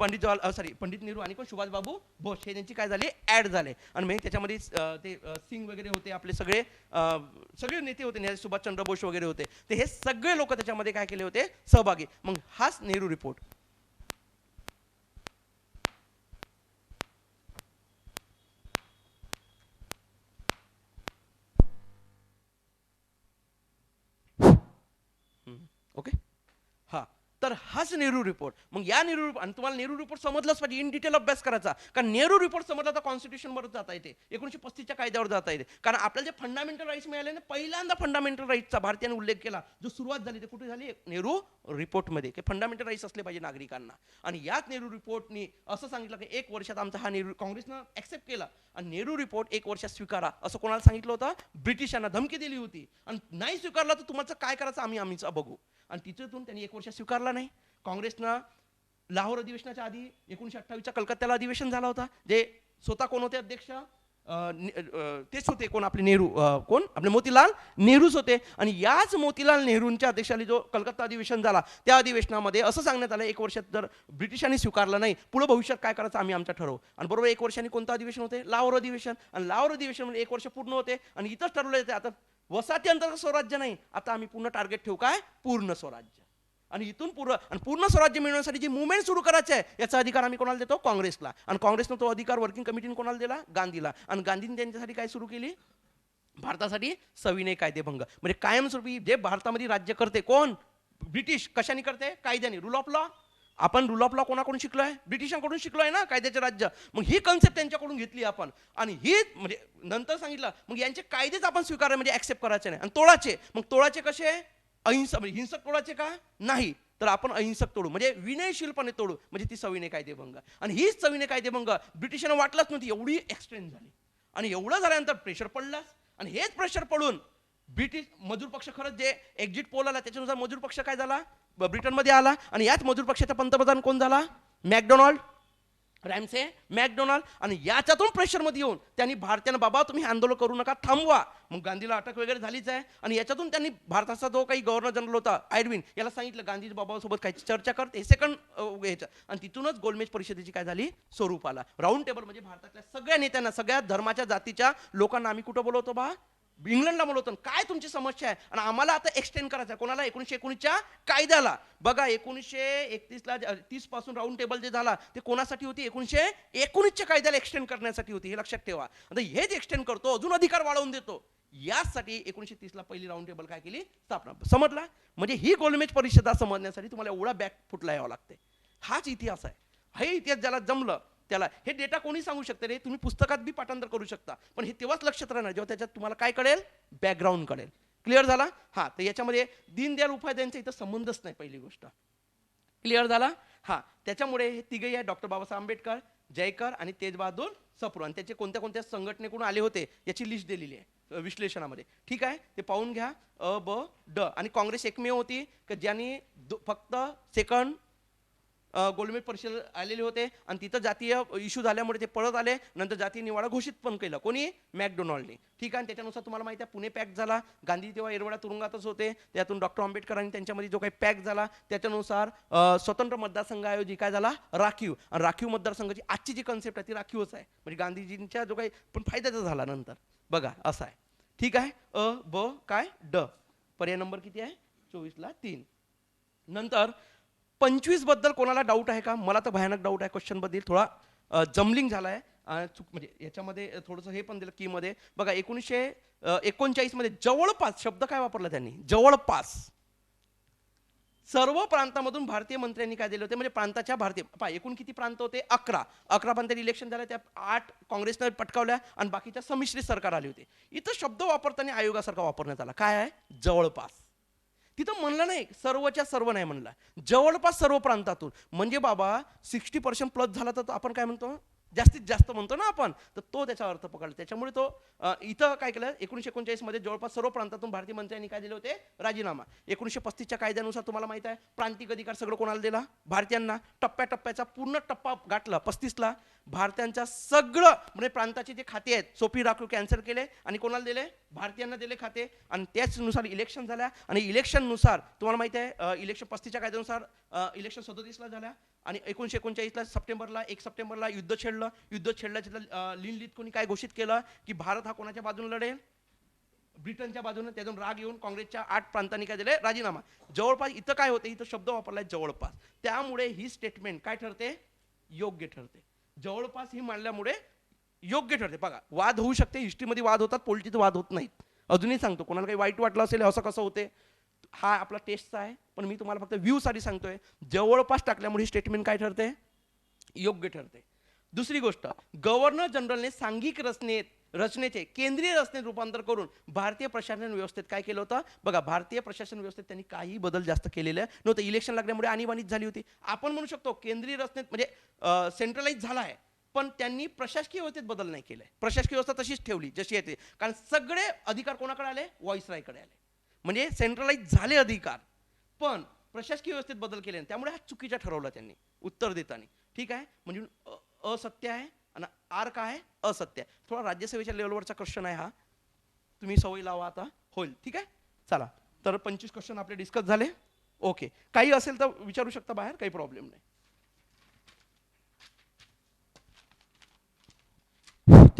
पंडित नेहरू आणि कोण, सुभाषबाबू बोस, हे त्यांची काय झाली, ऍड झाले. आणि मग त्याच्यामध्ये ते सिंग वगैरे होते, आपले सगळे नेते होते, सुभाषचंद्र बोस वगैरे होते, ते हे सगळे लोक त्याच्यामध्ये काय केले होते, सहभागी. मग हाच नेहरू रिपोर्ट. ओके, हा, तर हाच नेहरू रिपोर्ट. मग या नेहरू रिपोर्ट, आणि तुम्हाला नेहरू रिपोर्ट समजलंच पाहिजे, इन डिटेल अभ्यास करायचा. कारण नेहरू रिपोर्ट समजला तर कॉन्स्टिट्यूशनवर जाता येते, 1935च्या कायद्यावर जाता येते. कारण आपल्याला जे फंडामेंटल राईट्स मिळाले ना, पहिल्यांदा फंडामेंटल राईट्सचा भारतीयांनी उल्लेख केला, जो सुरुवात झाली ते कुठे झाली, नेहरू रिपोर्टमध्ये, की फंडामेंटल राईट्स असले पाहिजे नागरिकांना. आणि याच नेहरू रिपोर्टनी असं सांगितलं की 1 वर्षात आमचा हा नेहरू, काँग्रेसनं ऍक्सेप्ट केला. आणि नेहरू रिपोर्ट 1 वर्षात स्वीकारा असं कोणाला सांगितलं होतं? ब्रिटिशांना धमकी दिली होती. आणि नाही स्वीकारला तर तुम्हाला काय करायचं आम्हीच बघू. आणि तिथून त्यांनी 1 वर्ष स्वीकारला नाही. काँग्रेसनं लाहोर अधिवेशनाच्या आधी 1928च्या कलकत्त्याला अधिवेशन झाला होता, जे स्वतः कोण होते अध्यक्ष, तेच होते कोण, आपले नेहरू, कोण आपले मोतीलाल नेहरूच होते. आणि याच मोतीलाल नेहरूंच्या अध्यक्षाने जो कलकत्ता अधिवेशन झाला, त्या अधिवेशनामध्ये असं सांगण्यात आलं 1 वर्षात जर ब्रिटिशांनी स्वीकारलं नाही, पुढे भविष्यात काय करायचं आम्ही आमचं ठरवू. आणि बरोबर 1 वर्षांनी कोणतं अधिवेशन होते? लाहोर अधिवेशन. आणि लाहोर अधिवेशन म्हणजे 1 वर्ष पूर्ण होते. आणि इथंच ठरवलं जाते आता वसाहती अंतर्गत स्वराज्य नाही, आता आम्ही पूर्ण टार्गेट ठेवू काय, पूर्ण स्वराज्य. आणि इथून पूर्ण स्वराज्य मिळवण्यासाठी जी मुवमेंट सुरू करायची आहे याचा अधिकार आम्ही कोणाला देतो? काँग्रेसला. आणि काँग्रेसनं तो अधिकार वर्किंग कमिटीने कोणाला दिला? गांधीला. आणि गांधींनी त्यांच्यासाठी काय सुरू केली? भारतासाठी सविनय कायदेभंग. म्हणजे कायमस्वरूपी जे भारतामध्ये राज्य करते कोण? ब्रिटिश. कशाने करते? कायद्याने, रूल ऑफ लॉ. आपण रूल ऑफ लॉ कोणाकडून शिकलोय? ब्रिटिशांकडून शिकलोय ना, कायद्याचे राज्य. मग ही कन्सेप्ट त्यांच्याकडून घेतली आपण. आणि ही म्हणजे नंतर सांगितलं मग यांचे कायदेच आपण स्वीकारायचे, म्हणजे ऍक्सेप्ट करायचे नाही. आणि तोडाचे, मग तोडाचे कसे? अहिंसक, म्हणजे हिंसक तोडाचे का नाही, तर आपण अहिंसक तोडू, म्हणजे विनयशीलपणे तोडू, म्हणजे ती सविनय कायदेभंग. आणि हीच सविनय कायदेभंग ब्रिटिशांना वाटलंच नव्हती, एवढी एक्सटेंड झाली. आणि एवढं झाल्यानंतर प्रेशर पडलाच. आणि हेच प्रेशर पडून ब्रिटिश मजूर पक्ष, खरंच जे एक्झिट पोल आला त्याच्यानुसार मजूर पक्ष काय झाला, ब्रिटनमध्ये आला. आणि याच मजूर पक्षाचा पंतप्रधान कोण झाला? MacDonald, Ramsay MacDonald. आणि याच्यातून प्रेशरमध्ये येऊन त्यांनी भारतीयांना, बाबा तुम्ही आंदोलन करू नका, थांबवा. मग गांधीला अटक वगैरे झालीच आहे. आणि याच्यातून त्यांनी भारताचा जो काही गव्हर्नर जनरल होता आयर्विन, याला सांगितलं गांधीजी बाबासोबत काही चर्चा करते, सेकंड ह्याच्या. आणि तिथूनच गोलमेज परिषदेची काय झाली, स्वरूप आला. राऊंड टेबल, म्हणजे भारतातल्या सगळ्या नेत्यांना, सगळ्या धर्माच्या जातीच्या लोकांना आम्ही कुठं बोलवतो बा? इंग्लंडला बोलवतो. काय तुमची समस्या आहे? आणि आम्हाला आता एक्सटेंड करायचं कोणाला? 1919च्या कायद्याला. बघा 1931ला 30 पासून राऊंड टेबल जे झाला ते कोणासाठी होती? 1919च्या कायद्याला एक्सटेंड करण्यासाठी होती, हे लक्षात ठेवा. आता हेच एक्सटेंड करतो, अजून अधिकार वाढवून देतो. यासाठी 1930ला पहिली राऊंड टेबल काय केली? स्थापना. समजला? म्हणजे ही गोलमेज परिषदा समजण्यासाठी तुम्हाला एवढा बॅक फुटला यावं लागते. हाच इतिहास आहे. हे इतिहास ज्याला जमलं त्याला हे डेटा कोणी सांगू शकते रे? तुम्ही पुस्तकात बी पाठांतर करू शकता, पण हे तेव्हाच लक्षात राहणार जेव्हा त्याच्यात तुम्हाला काय कळेल? बॅकग्राऊंड कळेल. क्लिअर झाला? हा, तर याच्यामध्ये दीनदयाल उपाध्यायांचा इथं संबंधच नाही, पहिली गोष्ट. क्लिअर झाला? हा, त्याच्यामुळे हे तिघही आहे, डॉक्टर बाबासाहेब आंबेडकर, जयकर आणि तेज बहादूर सप्रू. आणि त्याचे कोणत्या कोणत्या संघटनेकडून आले होते याची लिस्ट दिलेली आहे विश्लेषणामध्ये. ठीक आहे, ते पाहून घ्या. अ, ब, ड. आणि काँग्रेस एकमेव होती की ज्यांनी फक्त सेकंड गोलमेज परिषद आलेले होते. आणि तिथं जातीय इश्यू झाल्यामुळे ते पळत आले. नंतर जातीय निवाडा घोषित पण केलं. कोणी? मॅकडोनाल्डने. ठीक आहे, आणि त्याच्यानुसार तुम्हाला माहिती आहे पुणे पॅक्ट झाला. गांधी तेव्हा एरवडा तुरुंगातच होते. त्यातून डॉक्टर आंबेडकरांनी त्यांच्यामध्ये जो काही पॅक्ट झाला त्याच्यानुसार स्वतंत्र मतदारसंघाऐवजी काय झाला? राखीव. आणि राखीव मतदारसंघाची आजची जी कन्सेप्ट आहे ती राखीवच आहे. म्हणजे गांधीजींच्या जो काही पण फायद्याचा झाला नंतर. बघा असं आहे. ठीक आहे. अ, ब, काय, ड. पर्याय नंबर किती आहे 24ला 3. नंतर 25 बद्दल कोणाला डाऊट आहे का? मला तर भयानक डाऊट आहे क्वेश्चन बद्दल, थोडा जमलिंग झाला आहे. म्हणजे याच्यामध्ये थोडंसं हे पण दिलं की मध्ये बघा 1939 मध्ये जवळपास शब्द काय वापरला त्यांनी, जवळपास सर्व प्रांतामधून भारतीय मंत्र्यांनी काय दिले होते, म्हणजे प्रांताच्या भारतीय एकूण किती प्रांत होते 11 प्रांतांनी इलेक्शन झालं, त्या 8 काँग्रेसने पटकावल्या आणि बाकीच्या संमिश्रित सरकार आले होते. इथं शब्द वापरताना आयोगासारखा वापरण्यात आला, काय आहे जवळपास. तिथं म्हणलं नाही सर्वच्या सर्व नाही म्हणलं, जवळपास सर्व प्रांतातून. म्हणजे बाबा 60% प्लस झाला तर आपण काय म्हणतो, जास्तीत जास्त म्हणतो ना आपण, तर तो त्याचा अर्थ पकडला. त्याच्यामुळे तो इथं काय केलं 1939 मध्ये जवळपास सर्व प्रांतातून भारतीय मंत्र्यांनी काय दिले होते, राजीनामा. 1935च्या कायद्यानुसार तुम्हाला माहित आहे प्रांतिक अधिकार सगळं कोणाला दिला, भारतीयांना. टप्प्याटप्प्याचा पूर्ण टप्पा गाठला 35ला. भारतीयांच्या सगळं म्हणजे प्रांताचे जे खाते आहेत सोपी राखीव कॅन्सल केले आणि कोणाला दिले, भारतीयांना दिले खाते. आणि त्याचनुसार इलेक्शन झाल्या आणि इलेक्शननुसार तुम्हाला माहिती आहे 35च्या कायद्यानुसार इलेक्शन 37ला झाल्या आणि 1939ला सप्टेंबरला 1 सप्टेंबरला युद्ध छेडलं. युद्ध छेडल्याच्या लिनलीत कोणी काय घोषित केलं की भारत हा कोणाच्या बाजूने लढेल, ब्रिटनच्या बाजूने. त्यातून राग येऊन काँग्रेसच्या 8 प्रांतांनी काय दिले, राजीनामा. जवळपास इथं काय होते, इथं शब्द वापरलाय जवळपास. त्यामुळे ही स्टेटमेंट काय ठरते, योग्य ठरते. जवळपास ही मांडल्यामुळे योग्य ठरते. बघा वाद होऊ शकते, हिस्ट्रीमध्ये वाद होतात, पॉलिटिक्स वाद होत नाहीत. अजूनही सांगतो, कोणाला काही वाईट वाटलं असेल असं कसं होते, हा आपला टेस्टचा आहे, पण मी तुम्हाला फक्त व्ह्यू साठी सांगतोय. जवळपास टाकल्यामुळे ही स्टेटमेंट काय ठरते, योग्य ठरते. दुसरी गोष्ट, गव्हर्नर जनरलने सांघिक रचनेचे केंद्रीय रचनेत रूपांतर करून भारतीय प्रशासन व्यवस्थेत काय केलं होतं. बघा भारतीय प्रशासन व्यवस्थेत त्यांनी काही बदल जास्त केलेले नव्हते. इलेक्शन लागल्यामुळे आणीबाणीच झाली होती. आपण म्हणू शकतो केंद्रीय रचनेत म्हणजे सेंट्रलाइज झाला आहे, पण त्यांनी प्रशासकीय व्यवस्थेत बदल नाही केले. प्रशासकीय व्यवस्था तशीच ठेवली जशी आहे. कारण सगळे अधिकार कोणाकडे आले, व्हॉइसरायकडे आले. म्हणजे सेंट्रलाइज झाले अधिकार, पण प्रशासकीय व्यवस्थेत बदल केले. त्यामुळे हा चुकीचा ठरवला त्यांनी उत्तर देताना. ठीक आहे, म्हणजे असत्य आहे आणि आर काय आहे, असत्य आहे. थोडा राज्यसेवेच्या लेवलवरचा क्वेश्चन आहे हा, तुम्ही सवय लावा आता, होईल. ठीक आहे, चला. तर 25 क्वेश्चन आपले डिस्कस झाले. ओके, काही असेल तर विचारू शकता बाहेर, काही प्रॉब्लेम नाही.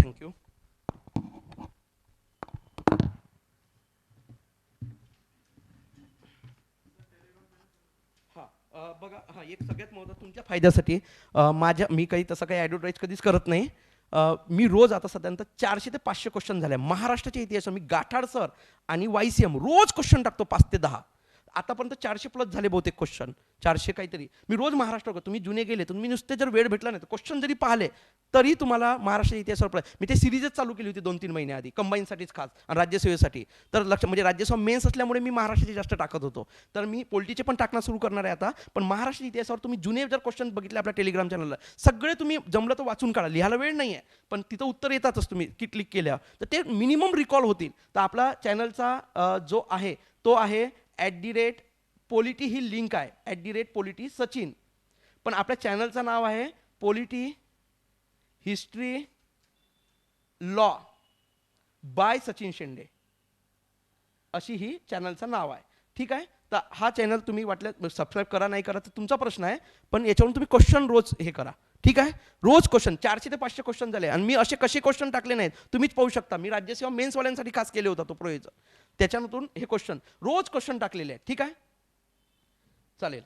थँक्यू. बघा हा एक सगळ्यात महत्त्वाचं तुमच्या फायद्यासाठी, मी काही तसं काही ॲडव्हर्टाईज कधीच करत नाही. मी रोज आता सध्यानंतर 400 ते 500 क्वेश्चन झाले महाराष्ट्राच्या इतिहास. मी गाठाड सर आणि YCM रोज क्वेश्चन टाकतो 5 ते 10. आतापर्यंत 400 प्लस झाले बहुतेक क्वेश्चन, 400 काहीतरी. मी रोज महाराष्ट्र करतो. तुम्ही जुने गेले, तुम्ही नुसते जर वेळ भेटला नाही तर क्वेश्चन जरी पाहिले तरी तुम्हाला महाराष्ट्र इतिहासावर मी ते सिरीजच चालू केली होती 2-3 महिन्याआधी, कंबाईनसाठीच खास आणि राज्यसेवेसाठी. तर म्हणजे राज्यसेवा मेन्स असल्यामुळे मी महाराष्ट्राचे जास्त टाकत होतो. तर मी पोलिटीचे पण टाकणं सुरू करणार आहे आता. पण महाराष्ट्र इतिहासावर तुम्ही जुने जर क्वेश्चन बघितले आपल्या टेलिग्राम चॅनलला, सगळे तुम्ही जमलं तर वाचून काढा. लिहायला वेळ नाही आहे, पण तिथं उत्तर येतातच तुम्ही क्लिक केल्यावर, तर ते मिनिमम रिकॉल होतील. तर आपला चॅनलचा जो आहे तो आहे @polity, ही लिंक आहे @polity सचिन. पण आपल्या चॅनलचं नाव आहे polity history law by Sachin Shende, अशी ही चॅनलचं नाव आहे. ठीक आहे, तर हा चॅनल तुम्ही वाटलं सबस्क्राईब करा, नाही करा तर तुमचा प्रश्न आहे, पण याच्यावरून तुम्ही क्वेश्चन रोज हे करा. ठीक आहे, रोज क्वेश्चन 400 ते 500 क्वेश्चन झाले आणि मी असे कसे क्वेश्चन टाकले नाहीत तुम्हीच पाहू शकता. मी राज्यसेवा मेन्सवाल्यांसाठी खास केले होता तो प्रोजेक्ट, त्याच्यातून हे क्वेश्चन रोज क्वेश्चन टाकलेले आहेत. ठीक आहे, चालेल.